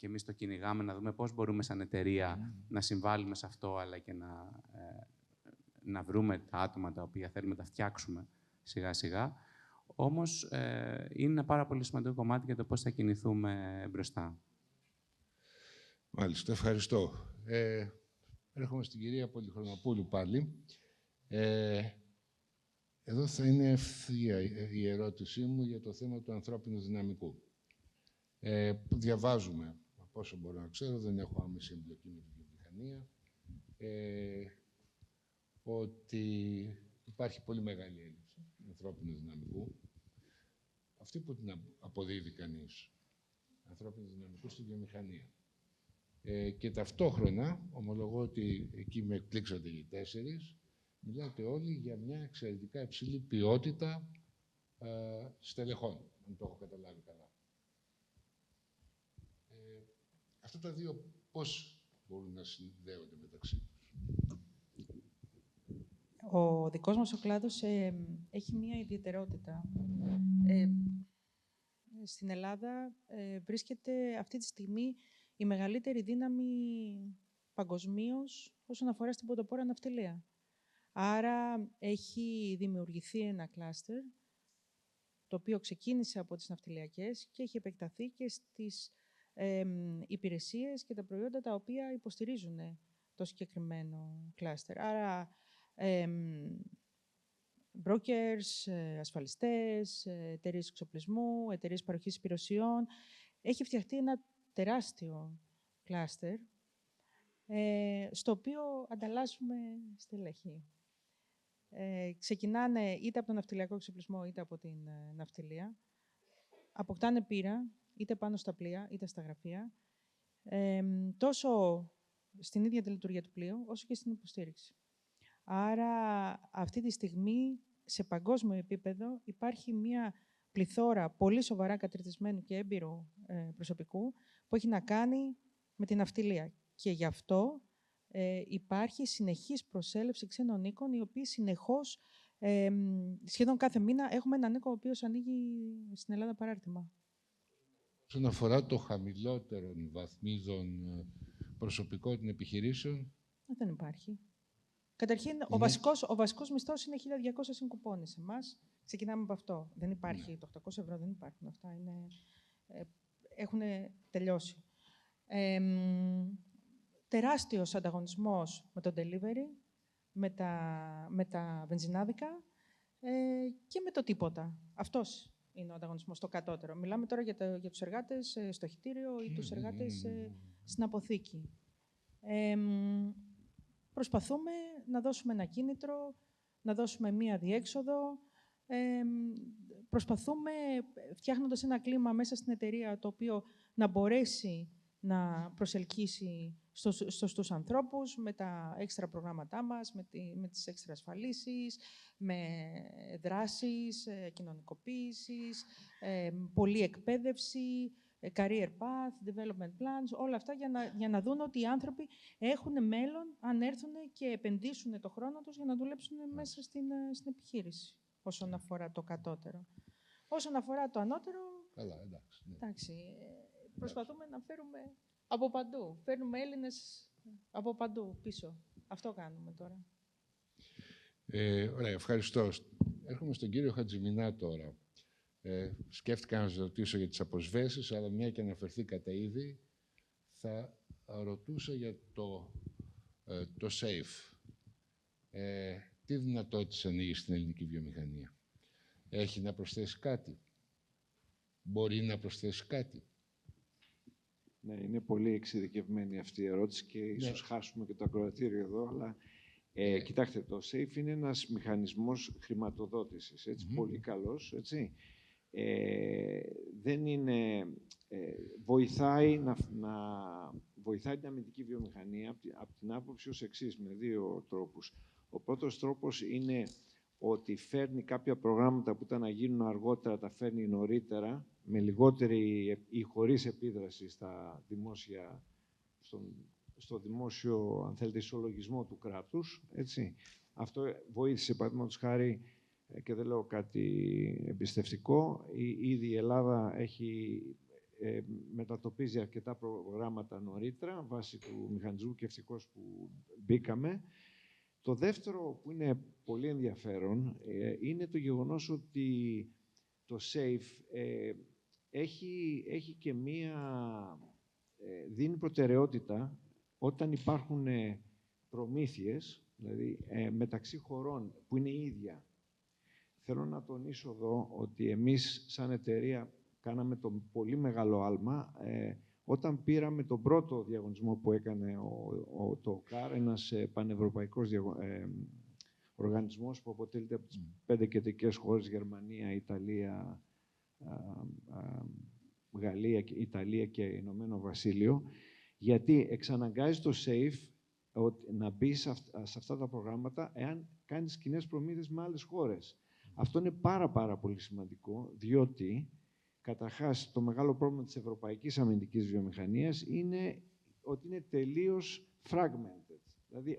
εμείς το κυνηγάμε να δούμε πώς μπορούμε σαν εταιρεία να συμβάλλουμε σε αυτό, αλλά και να βρούμε τα άτομα τα οποία θέλουμε να τα φτιάξουμε σιγά-σιγά. Όμως, είναι ένα πάρα πολύ σημαντικό κομμάτι για το πώς θα κινηθούμε μπροστά. Μάλιστα, ευχαριστώ. Έρχομαι στην κυρία Πολυχρονοπούλου πάλι. Εδώ θα είναι ευθεία η ερώτησή μου για το θέμα του ανθρώπινου δυναμικού. Διαβάζουμε, από όσο μπορώ να ξέρω, δεν έχω άμεση εμπλοκή με την βιομηχανία, ότι υπάρχει πολύ μεγάλη έλλειψη ανθρώπινου δυναμικού. Αυτή που την αποδίδει κανείς, ανθρώπινου δυναμικού στη βιομηχανία. Και ταυτόχρονα, ομολογώ ότι εκεί με εκπλήξατε οι τέσσερις, μιλάτε όλοι για μια εξαιρετικά υψηλή ποιότητα στελεχών, αν το έχω καταλάβει καλά. Αυτά τα δύο πώς μπορούν να συνδέονται μεταξύ τους? Ο δικός μας ο κλάδος έχει μία ιδιαιτερότητα. Στην Ελλάδα βρίσκεται αυτή τη στιγμή η μεγαλύτερη δύναμη παγκοσμίως όσον αφορά στην πρωτοπόρα ναυτιλία. Άρα έχει δημιουργηθεί ένα κλάστερ, το οποίο ξεκίνησε από τις ναυτιλιακές και έχει επεκταθεί και στις υπηρεσίες και τα προϊόντα τα οποία υποστηρίζουν το συγκεκριμένο κλάστερ. Άρα, brokers, ασφαλιστές, εταιρείες εξοπλισμού, εταιρείες παροχής υπηρεσιών. Έχει φτιαχτεί ένα τεράστιο κλάστερ, στο οποίο ανταλλάσσουμε στελέχη. Ξεκινάνε είτε από τον ναυτιλιακό εξοπλισμό, είτε από την ναυτιλία. Αποκτάνε πείρα, είτε πάνω στα πλοία, είτε στα γραφεία, τόσο στην ίδια τη λειτουργία του πλοίου, όσο και στην υποστήριξη. Άρα, αυτή τη στιγμή, σε παγκόσμιο επίπεδο, υπάρχει μια πληθώρα πολύ σοβαρά κατηρτισμένου και έμπειρου προσωπικού που έχει να κάνει με την ναυτιλία. Και γι' αυτό υπάρχει συνεχής προσέλευση ξένων οίκων, οι οποίοι συνεχώς, σχεδόν κάθε μήνα, έχουμε έναν οίκο ο οποίος ανοίγει στην Ελλάδα παράρτημα. Όσον αφορά το χαμηλότερων βαθμίδων προσωπικών των επιχειρήσεων. Δεν υπάρχει. Καταρχήν, ο βασικός μισθός είναι 1.200 συν σε εμάς. Ξεκινάμε από αυτό. Δεν υπάρχει. Το 800 ευρώ δεν υπάρχουν. Αυτά έχουν τελειώσει. Τεράστιος ανταγωνισμός με το delivery, με τα βενζινάδικα και με το τίποτα. Αυτός είναι ο ανταγωνισμός, το κατώτερο. Μιλάμε τώρα για τους εργάτες στο χυτήριο ή τους εργάτες στην αποθήκη. Προσπαθούμε να δώσουμε ένα κίνητρο, να δώσουμε μία διέξοδο. Προσπαθούμε, φτιάχνοντας ένα κλίμα μέσα στην εταιρεία, το οποίο να μπορέσει να προσελκύσει στους ανθρώπους με τα έξτρα προγράμματά μας, με τις έξτρα ασφαλίσεις, με δράσεις κοινωνικοποίησης, πολλή εκπαίδευση, career path, development plans, όλα αυτά για να δουν ότι οι άνθρωποι έχουν μέλλον αν έρθουν και επενδύσουν το χρόνο τους για να δουλέψουν μέσα στην επιχείρηση, όσον αφορά το κατώτερο. Όσον αφορά το ανώτερο, καλά, εντάξει. Προσπαθούμε να φέρουμε από παντού. Φέρνουμε Έλληνες από παντού πίσω. Αυτό κάνουμε τώρα. Ωραία, ευχαριστώ. Έρχομαι στον κύριο Χατζημινά τώρα. Σκέφτηκα να σας ρωτήσω για τις αποσβέσεις, αλλά μια και αναφερθήκατε ήδη, θα ρωτούσα για το SAFE. Τι δυνατότητες ανοίγει στην ελληνική βιομηχανία? Έχει να προσθέσει κάτι? Μπορεί να προσθέσει κάτι? Ναι, είναι πολύ εξειδικευμένη αυτή η ερώτηση και ίσως χάσουμε και το ακροατήριο εδώ, αλλά κοιτάξτε, το SAFE είναι ένας μηχανισμός χρηματοδότησης, έτσι, πολύ καλός, έτσι. Δεν είναι... βοηθάει βοηθάει την αμυντική βιομηχανία από την άποψη ως εξής, με δύο τρόπους. Ο πρώτος τρόπος είναι ότι φέρνει κάποια προγράμματα που ήταν να γίνουν αργότερα, τα φέρνει νωρίτερα, με λιγότερη ή χωρίς επίδραση στο δημόσιο, αν θέλετε, ισολογισμό του κράτους. Έτσι. Αυτό βοήθησε, παραδείγματος χάρη, και δεν λέω κάτι εμπιστευτικό, ήδη η Ελλάδα έχει μετατοπίζει αρκετά προγράμματα νωρίτερα, βάσει του μηχανισμού και ευτυχώς που μπήκαμε. Το δεύτερο που είναι πολύ ενδιαφέρον είναι το γεγονός ότι το SAFE έχει και δίνει προτεραιότητα όταν υπάρχουν προμήθειες, δηλαδή μεταξύ χωρών που είναι ίδια. Θέλω να τονίσω εδώ ότι εμείς σαν εταιρεία κάναμε το πολύ μεγάλο άλμα όταν πήραμε τον πρώτο διαγωνισμό που έκανε το ΟΚΑΡ, ένας πανευρωπαϊκός οργανισμός που αποτελείται από τις 5 κεντρικές χώρες, Γερμανία, Ιταλία, Γαλλία, Ιταλία και Ηνωμένο Βασίλειο, γιατί εξαναγκάζει το SAFE να μπει σε αυτά τα προγράμματα εάν κάνεις κοινές προμήθειες με άλλες χώρες. Αυτό είναι πάρα πολύ σημαντικό, διότι καταρχάς το μεγάλο πρόβλημα της ευρωπαϊκής αμυντικής βιομηχανίας είναι ότι είναι τελείως fragmented. Δηλαδή,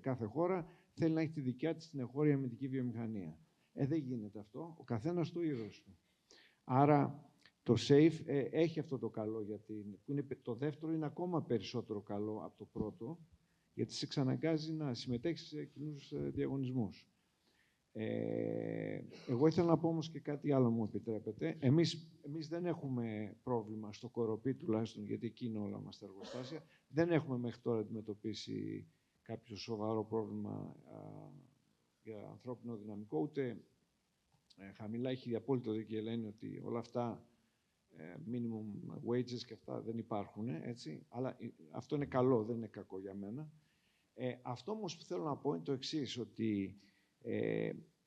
κάθε χώρα θέλει να έχει τη δικιά της την εγχώρια αμυντική βιομηχανία. Δεν γίνεται αυτό. Ο καθένας το είδος του. Άρα, το SAFE έχει αυτό το καλό, το δεύτερο είναι ακόμα περισσότερο καλό από το πρώτο, γιατί σε εξαναγκάζει να συμμετέχεις σε κοινούς διαγωνισμούς. Εγώ ήθελα να πω όμως και κάτι άλλο, μου επιτρέπετε. Εμείς δεν έχουμε πρόβλημα στο Κοροπή τουλάχιστον, γιατί εκεί είναι όλα μας τα εργοστάσια. Δεν έχουμε μέχρι τώρα αντιμετωπίσει κάποιο σοβαρό πρόβλημα για ανθρώπινο δυναμικό, ούτε χαμηλά. Έχει απόλυτο δίκιο, λένε ότι όλα αυτά minimum wages και αυτά δεν υπάρχουν, έτσι. Αλλά αυτό είναι καλό, δεν είναι κακό για μένα. Αυτό όμως που θέλω να πω είναι το εξής, ότι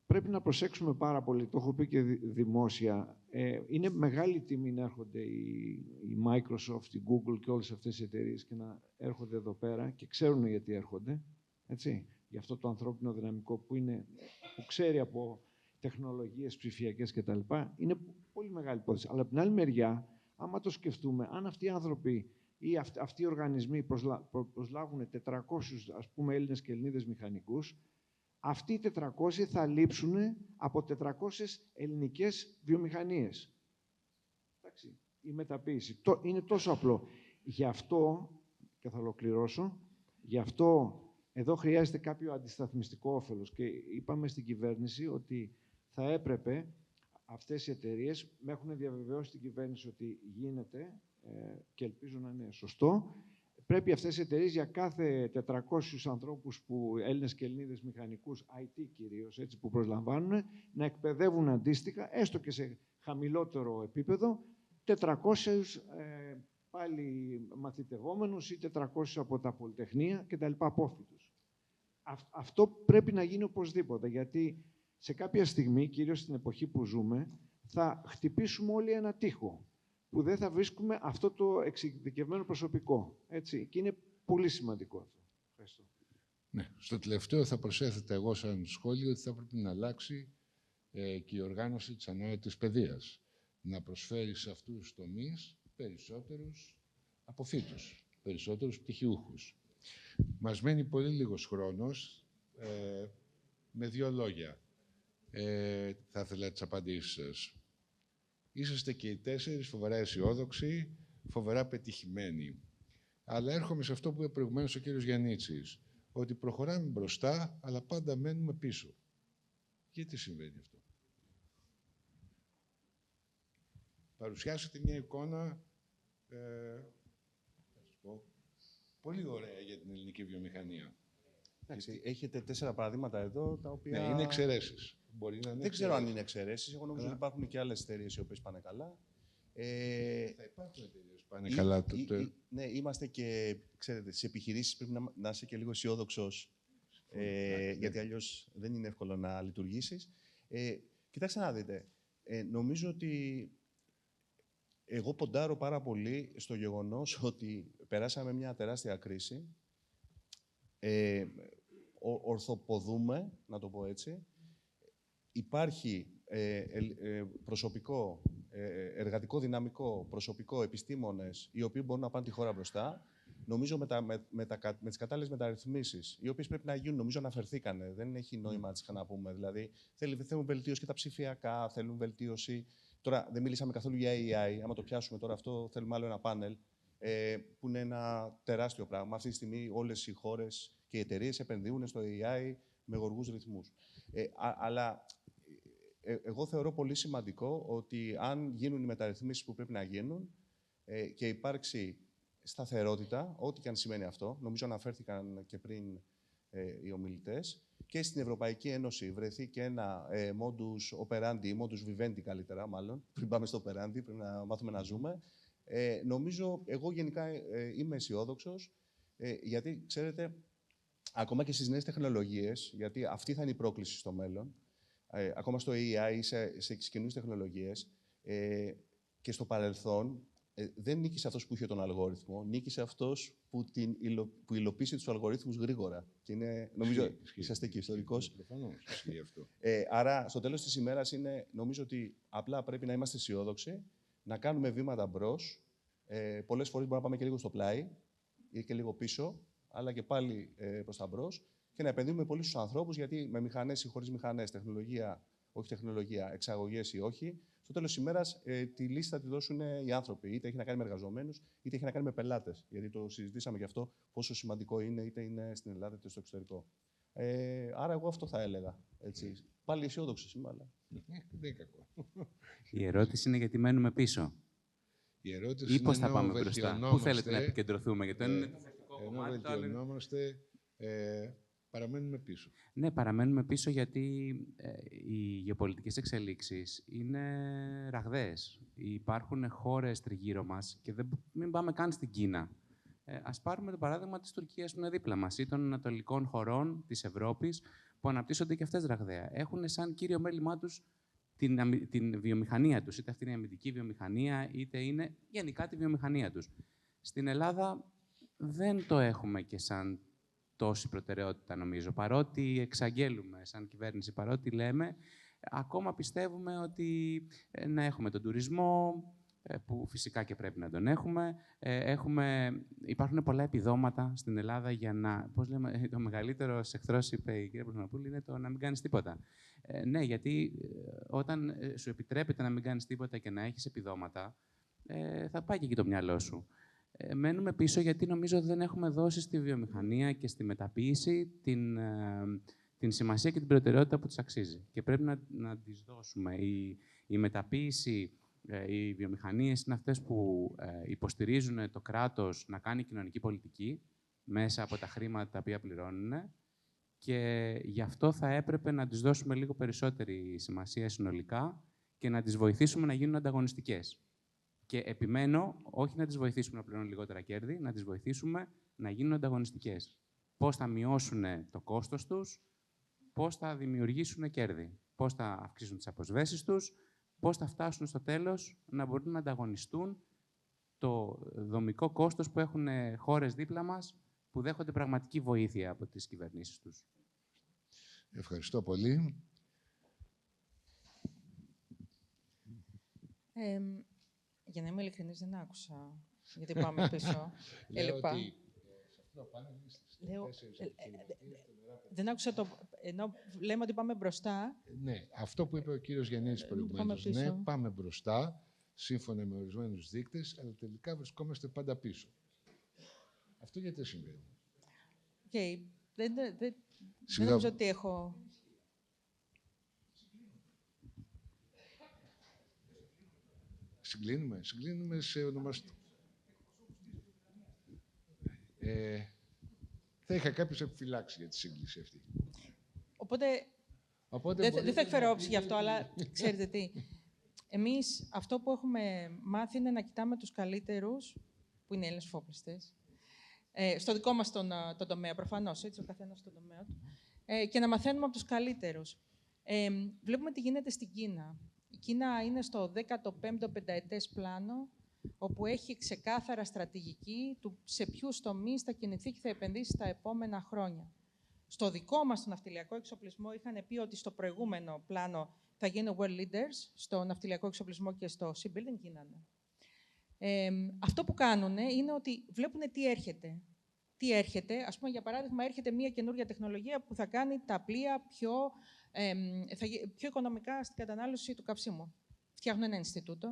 πρέπει να προσέξουμε πάρα πολύ, το έχω πει και δημόσια. Είναι μεγάλη τιμή να έρχονται η Microsoft, η Google και όλες αυτές οι εταιρείες και να έρχονται εδώ πέρα και ξέρουν γιατί έρχονται, έτσι. Γι' αυτό το ανθρώπινο δυναμικό που ξέρει από τεχνολογίες ψηφιακές κτλ. Είναι πολύ μεγάλη υπόθεση. Αλλά από την άλλη μεριά, άμα το σκεφτούμε, αν αυτοί οι άνθρωποι ή αυτοί οι οργανισμοί προσλάβουν 400 ας πούμε Έλληνες και Ελληνίδες μηχανικούς, αυτοί οι 400 θα λείψουν από 400 ελληνικές βιομηχανίες. Εντάξει, η μεταποίηση. Είναι τόσο απλό. Γι' αυτό, και θα ολοκληρώσω, γι' αυτό εδώ χρειάζεται κάποιο αντισταθμιστικό όφελος. Και είπαμε στην κυβέρνηση ότι θα έπρεπε αυτές οι εταιρείες, με έχουν διαβεβαιώσει την κυβέρνηση ότι γίνεται και ελπίζω να είναι σωστό, πρέπει αυτές οι εταιρείες για κάθε 400 ανθρώπους Έλληνες και Ελληνίδες μηχανικούς, IT κυρίως, έτσι, που προσλαμβάνουν, να εκπαιδεύουν αντίστοιχα, έστω και σε χαμηλότερο επίπεδο, 400 πάλι μαθητευόμενους ή 400 από τα πολυτεχνία κτλ. Απόφοιτους. Αυτό πρέπει να γίνει οπωσδήποτε, γιατί σε κάποια στιγμή, κυρίως στην εποχή που ζούμε, θα χτυπήσουμε όλοι ένα τοίχο, που δεν θα βρίσκουμε αυτό το εξειδικευμένο προσωπικό. Έτσι. Και είναι πολύ σημαντικό αυτό. Ευχαριστώ. Ναι. Στο τελευταίο θα προσέθετα εγώ σαν σχόλιο ότι θα πρέπει να αλλάξει και η οργάνωση της ανώτατης παιδείας. Να προσφέρει σε αυτούς τους τομείς περισσότερους αποφύτους, περισσότερους πτυχιούχους. Μας μένει πολύ λίγος χρόνος. Με 2 λόγια θα ήθελα τις απαντήσεις σας. Είσαστε και οι 4 φοβερά αισιόδοξοι, φοβερά πετυχημένοι. Αλλά έρχομαι σε αυτό που είπε προηγουμένως ο κύριος Γιαννίτσης, ότι προχωράμε μπροστά, αλλά πάντα μένουμε πίσω. Γιατί συμβαίνει αυτό? Παρουσιάσετε μια εικόνα πολύ ωραία για την ελληνική βιομηχανία. Εντάξει, έχετε 4 παραδείγματα εδώ, τα οποία... Ναι, είναι εξαιρέσεις. Μπορεί να είναι Δεν ξέρω αν είναι εξαιρέσεις. Εγώ νομίζω ότι υπάρχουν και άλλες εταιρείες οι οποίες πάνε καλά. Θα υπάρχουν εταιρείες που πάνε καλά. Ναι, είμαστε και, ξέρετε, στις επιχειρήσεις πρέπει να είσαι και λίγο αισιόδοξος, γιατί αλλιώς δεν είναι εύκολο να λειτουργήσεις. Κοιτάξτε να δείτε. Νομίζω ότι εγώ ποντάρω πάρα πολύ στο γεγονός ότι περάσαμε μια τεράστια κρίση. Ορθοποδούμε, να το πω έτσι. Υπάρχει προσωπικό, εργατικό δυναμικό, προσωπικό, επιστήμονες, οι οποίοι μπορούν να πάνε τη χώρα μπροστά. Νομίζω με τις κατάλληλες μεταρρυθμίσεις, οι οποίες πρέπει να γίνουν, νομίζω αναφερθήκανε. Δεν έχει νόημα να τις ξαναπούμε. Δηλαδή, θέλουν βελτίωση και τα ψηφιακά, θέλουν βελτίωση. Τώρα, δεν μιλήσαμε καθόλου για AI. Άμα το πιάσουμε τώρα αυτό, θέλουμε άλλο ένα πάνελ, που είναι ένα τεράστιο πράγμα. Αυτή τη στιγμή όλες οι χώρες και οι εταιρείες επενδύουν στο AI με γοργούς ρυθμούς. Αλλά εγώ θεωρώ πολύ σημαντικό ότι αν γίνουν οι μεταρρυθμίσεις που πρέπει να γίνουν και υπάρξει σταθερότητα, ό,τι και αν σημαίνει αυτό, νομίζω αναφέρθηκαν και πριν οι ομιλητές, και στην Ευρωπαϊκή Ένωση βρεθεί και ένα modus operandi, modus vivendi καλύτερα μάλλον, πριν πάμε στο operandi, πρέπει να μάθουμε να ζούμε. Νομίζω, εγώ γενικά είμαι αισιόδοξος, γιατί, ξέρετε, ακόμα και στις νέες τεχνολογίες, γιατί αυτή θα είναι η πρόκληση στο μέλλον, ακόμα στο AI ή σε καινούριες τεχνολογίες, και στο παρελθόν, δεν νίκησε αυτός που είχε τον αλγόριθμο, νίκησε αυτός που υλοποίησε τους αλγορίθμους γρήγορα. Και είναι, νομίζω, είσαστε και ιστορικός. Άρα, στο τέλος της ημέρας, νομίζω ότι απλά πρέπει να είμαστε αισιόδοξοι, να κάνουμε βήματα μπρος. Πολλές φορές μπορούμε να πάμε και λίγο στο πλάι ή και λίγο πίσω, αλλά και πάλι προς τα μπρος, και να επενδύουμε πολύ στους ανθρώπους, γιατί με μηχανές ή χωρίς μηχανές, τεχνολογία, όχι τεχνολογία, εξαγωγές ή όχι, στο τέλος της ημέρας τη λύση θα τη δώσουν οι άνθρωποι. Είτε έχει να κάνει με εργαζομένους, είτε έχει να κάνει με πελάτες. Γιατί το συζητήσαμε γι' αυτό πόσο σημαντικό είναι, είτε είναι στην Ελλάδα είτε στο εξωτερικό. Άρα, εγώ αυτό θα έλεγα. Έτσι. Πάλι αισιόδοξο είμαι, αλλά. Δεν κακό. Η ερώτηση είναι γιατί μένουμε πίσω. Η ερώτηση ή πώς είναι θα πάμε μπροστά. Πού θέλετε να επικεντρωθούμε, γιατί είναι το θετικό κομμάτι. Ενώ βελτιωνόμαστε, παραμένουμε πίσω. Ναι, παραμένουμε πίσω γιατί οι γεωπολιτικές εξελίξεις είναι ραγδαίες. Υπάρχουν χώρες τριγύρω μας και μην πάμε καν στην Κίνα. Ας πάρουμε το παράδειγμα της Τουρκίας που είναι δίπλα μας ή των ανατολικών χωρών της Ευρώπης που αναπτύσσονται και αυτές ραγδαία. Έχουν σαν κύριο μέλημά τους την βιομηχανία τους, είτε αυτή είναι η αμυντική βιομηχανία, είτε είναι γενικά τη βιομηχανία τους. Στην Ελλάδα δεν το έχουμε και σαν τόση προτεραιότητα, νομίζω. Παρότι εξαγγέλουμε σαν κυβέρνηση, παρότι λέμε, Ακόμα πιστεύουμε ότι να έχουμε τον τουρισμό, που φυσικά και πρέπει να τον έχουμε. Υπάρχουν πολλά επιδόματα στην Ελλάδα για να... Πώς λέμε, το μεγαλύτερο εχθρός, είπε η κυρία Πρωθυπουργού, είναι το να μην κάνεις τίποτα. Ναι, γιατί όταν σου επιτρέπεται να μην κάνεις τίποτα και να έχεις επιδόματα, θα πάει και εκεί το μυαλό σου. Μένουμε πίσω γιατί νομίζω ότι δεν έχουμε δώσει στη βιομηχανία και στη μεταποίηση την σημασία και την προτεραιότητα που της αξίζει. Και πρέπει να τις δώσουμε. Η μεταποίηση, οι βιομηχανίες είναι αυτές που υποστηρίζουν το κράτος να κάνει κοινωνική πολιτική μέσα από τα χρήματα τα οποία πληρώνουν, και γι' αυτό θα έπρεπε να τις δώσουμε λίγο περισσότερη σημασία συνολικά και να τις βοηθήσουμε να γίνουν ανταγωνιστικές. Και επιμένω, όχι να τις βοηθήσουμε να πληρώνουν λιγότερα κέρδη, να τις βοηθήσουμε να γίνουν ανταγωνιστικές. Πώς θα μειώσουν το κόστος τους, πώς θα δημιουργήσουν κέρδη, πώς θα αυξήσουν τις αποσβέσεις τους, πώς θα φτάσουν στο τέλος να μπορούν να ανταγωνιστούν το δομικό κόστος που έχουν χώρες δίπλα μας που δέχονται πραγματική βοήθεια από τις κυβερνήσεις τους. Ευχαριστώ πολύ. Για να είμαι ειλικρινής, δεν άκουσα, γιατί πάμε πίσω. Έλειπα. Δεν άκουσα το... Ενώ λέμε ότι πάμε μπροστά. Ναι, αυτό που είπε ο κύριος Γιαννίδης προηγουμένως. Ναι, πάμε μπροστά, σύμφωνα με ορισμένους δείκτες, αλλά τελικά βρισκόμαστε πάντα πίσω. Αυτό γιατί συμβαίνει? Δεν νομίζω ότι έχω... Συγκλίνουμε σε ονομαστικό. Θα είχα κάποιες επιφυλάξεις για τη σύγκληση αυτή. Οπότε δεν θα εκφέρω όψη γι' αυτό, αλλά ξέρετε τι. Εμείς αυτό που έχουμε μάθει είναι να κοιτάμε τους καλύτερους, που είναι οι Έλληνες φόπλιστες, στο δικό μας τον τομέα, προφανώς, έτσι, ο καθένας στον τομέα του, και να μαθαίνουμε από τους καλύτερους. Βλέπουμε τι γίνεται στην Κίνα. Η Κίνα είναι στο 15ο πενταετές πλάνο, όπου έχει ξεκάθαρα στρατηγική του σε ποιους τομείς θα κινηθεί και θα επενδύσει τα επόμενα χρόνια. Στο δικό μας, στο ναυτιλιακό εξοπλισμό, είχαν πει ότι στο προηγούμενο πλάνο θα γίνουν world leaders, στο ναυτιλιακό εξοπλισμό και στο shipbuilding γίνανε. Αυτό που κάνουν είναι ότι βλέπουν τι έρχεται. Τι έρχεται, ας πούμε, για παράδειγμα, έρχεται μια καινούργια τεχνολογία που θα κάνει τα πλοία πιο οικονομικά στην κατανάλωση του καυσίμου. Φτιάχνουν ένα Ινστιτούτο,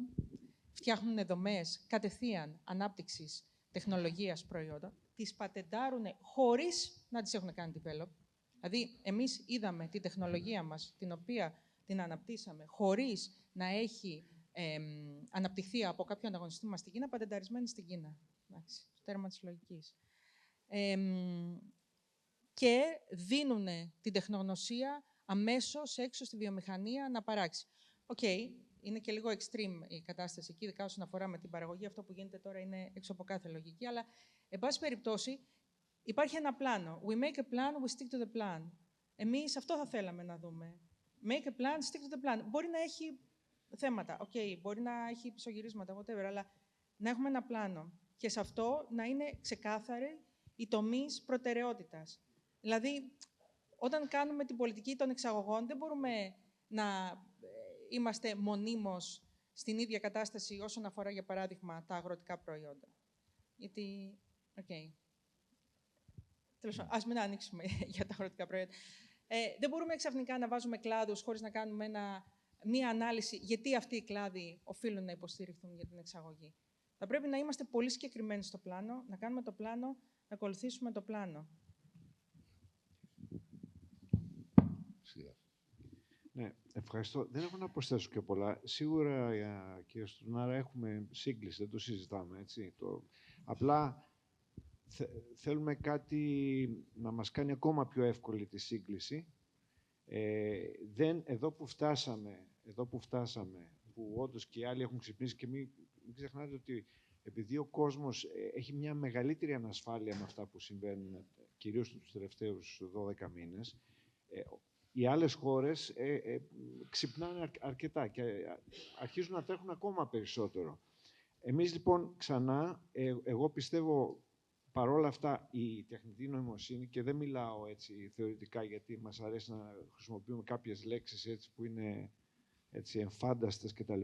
φτιάχνουν δομές κατευθείαν ανάπτυξης τεχνολογίας προϊόντων, τις πατεντάρουν χωρίς να τις έχουν κάνει develop. Δηλαδή, εμείς είδαμε τη τεχνολογία μας, την οποία την αναπτύσσαμε, χωρίς να έχει αναπτυχθεί από κάποιο ανταγωνιστή μας στην Κίνα, πατενταρισμένη στην Κίνα. Στο τέρμα της λογικής. Και δίνουν την τεχνογνωσία αμέσως έξω στη βιομηχανία να παράξει. Είναι και λίγο extreme η κατάσταση εκεί, ειδικά όσον αφορά με την παραγωγή. Αυτό που γίνεται τώρα είναι έξω από κάθε λογική. Αλλά, εν πάση περιπτώσει, υπάρχει ένα πλάνο. We make a plan, we stick to the plan. Εμείς αυτό θα θέλαμε να δούμε. Make a plan, stick to the plan. Μπορεί να έχει θέματα, μπορεί να έχει πισωγυρίσματα, whatever, αλλά να έχουμε ένα πλάνο. Και σε αυτό να είναι ξεκάθαροι οι τομείς προτεραιότητας. Δηλαδή, όταν κάνουμε την πολιτική των εξαγωγών, δεν μπορούμε να είμαστε μονίμως στην ίδια κατάσταση όσον αφορά, για παράδειγμα, τα αγροτικά προϊόντα. Γιατί, τέλος πάντων, ας μην ανοίξουμε για τα αγροτικά προϊόντα. Δεν μπορούμε ξαφνικά να βάζουμε κλάδους χωρίς να κάνουμε μία ανάλυση γιατί αυτοί οι κλάδοι οφείλουν να υποστηριχθούν για την εξαγωγή. Θα πρέπει να είμαστε πολύ συγκεκριμένοι στο πλάνο, να κάνουμε το πλάνο, να ακολουθήσουμε το πλάνο. Ναι, ευχαριστώ. Δεν έχω να προσθέσω και πολλά. Σίγουρα, κύριε Στουρνάρα, έχουμε σύγκληση, δεν το συζητάμε, έτσι. Απλά θέλουμε κάτι να μας κάνει ακόμα πιο εύκολη τη σύγκληση. Εδώ που φτάσαμε, που όντως και οι άλλοι έχουν ξυπνήσει και μην ξεχνάτε ότι επειδή ο κόσμος έχει μια μεγαλύτερη ανασφάλεια με αυτά που συμβαίνουν, κυρίως τους τελευταίους 12 μήνες, οι άλλες χώρες ξυπνάνε αρκετά και αρχίζουν να τρέχουν ακόμα περισσότερο. Εμείς λοιπόν ξανά, εγώ πιστεύω παρόλα αυτά, η τεχνητή νοημοσύνη, και δεν μιλάω έτσι θεωρητικά, γιατί μας αρέσει να χρησιμοποιούμε κάποιες λέξεις έτσι, που είναι έτσι, εμφάνταστες κτλ.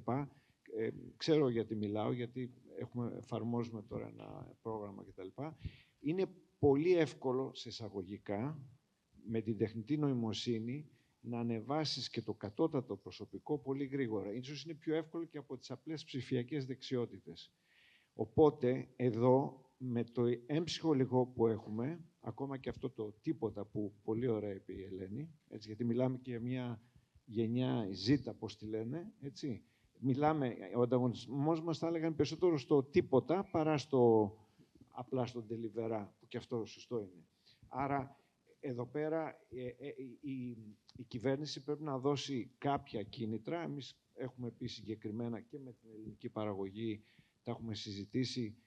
Ξέρω γιατί μιλάω, γιατί εφαρμόζουμε τώρα ένα πρόγραμμα κτλ. Είναι πολύ εύκολο, σε εισαγωγικά, με την τεχνητή νοημοσύνη, να ανεβάσεις και το κατώτατο προσωπικό πολύ γρήγορα. Ίσως είναι πιο εύκολο και από τις απλές ψηφιακές δεξιότητες. Οπότε, εδώ, με το έμψυχο λιγό που έχουμε, ακόμα και αυτό το τίποτα που πολύ ωραία είπε η Ελένη, έτσι, γιατί μιλάμε και για μια γενιά ζήτα, πώς τη λένε, έτσι. Μιλάμε, ο ανταγωνισμός μας θα έλεγαν περισσότερο στο τίποτα παρά απλά στο delivery, που και αυτό σωστό είναι. Άρα, εδώ πέρα η κυβέρνηση πρέπει να δώσει κάποια κίνητρα. Εμείς έχουμε πει συγκεκριμένα και με την ελληνική παραγωγή, τα έχουμε συζητήσει,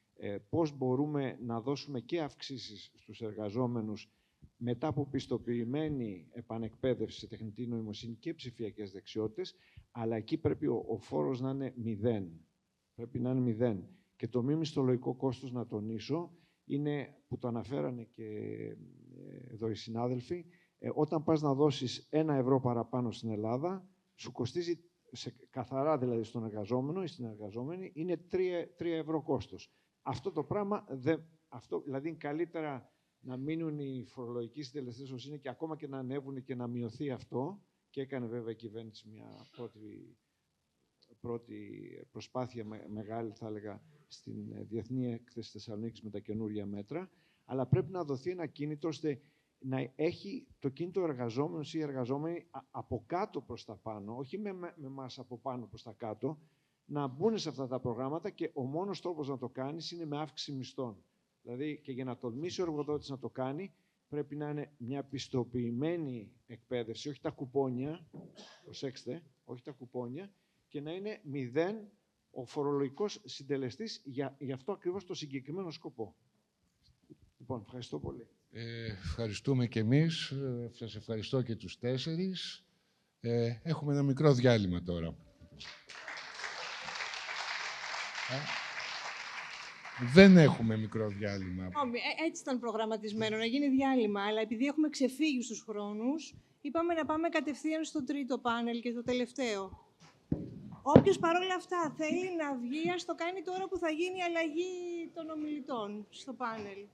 πώς μπορούμε να δώσουμε και αυξήσεις στους εργαζόμενους μετά από πιστοποιημένη επανεκπαίδευση σε τεχνητή νοημοσύνη και ψηφιακές δεξιότητες, αλλά εκεί πρέπει ο φόρος να είναι 0. Πρέπει να είναι 0. Και το μη μισθολογικό κόστος, να τονίσω, είναι που το αναφέρανε και εδώ οι συνάδελφοι, όταν πας να δώσεις 1 ευρώ παραπάνω στην Ελλάδα, σου κοστίζει καθαρά δηλαδή στον εργαζόμενο ή στην εργαζόμενη, είναι 3 ευρώ κόστος. Αυτό το πράγμα, δηλαδή είναι καλύτερα να μείνουν οι φορολογικοί συντελεστές όσο είναι και ακόμα και να ανέβουν και να μειωθεί αυτό, και έκανε βέβαια η κυβέρνηση μια πρώτη προσπάθεια μεγάλη, θα έλεγα, στην Διεθνή Έκθεση Θεσσαλονίκης με τα καινούργια μέτρα, αλλά πρέπει να δοθεί ένα κίνητρο ώστε να έχει το κίνητο εργαζόμενος ή εργαζόμενοι από κάτω προς τα πάνω, όχι με εμάς από πάνω προς τα κάτω, να μπουν σε αυτά τα προγράμματα, και ο μόνος τρόπος να το κάνεις είναι με αύξηση μισθών. Δηλαδή, και για να τολμήσει ο εργοδότης να το κάνει, πρέπει να είναι μια πιστοποιημένη εκπαίδευση, όχι τα κουπόνια, προσέξτε, όχι τα κουπόνια, και να είναι 0 ο φορολογικός συντελεστής για αυτό ακριβώς το συγκεκριμένο σκοπό. Λοιπόν, ευχαριστώ πολύ. Ευχαριστούμε και εμείς. Σας ευχαριστώ και τους 4. Έχουμε ένα μικρό διάλειμμα τώρα. Δεν έχουμε μικρό διάλειμμα. Έτσι ήταν προγραμματισμένο, να γίνει διάλειμμα, αλλά επειδή έχουμε ξεφύγει στους χρόνους, είπαμε να πάμε κατευθείαν στο τρίτο πάνελ και το τελευταίο. Όποιος παρόλα αυτά θέλει να βγει, ας το κάνει τώρα που θα γίνει η αλλαγή των ομιλητών στο πάνελ.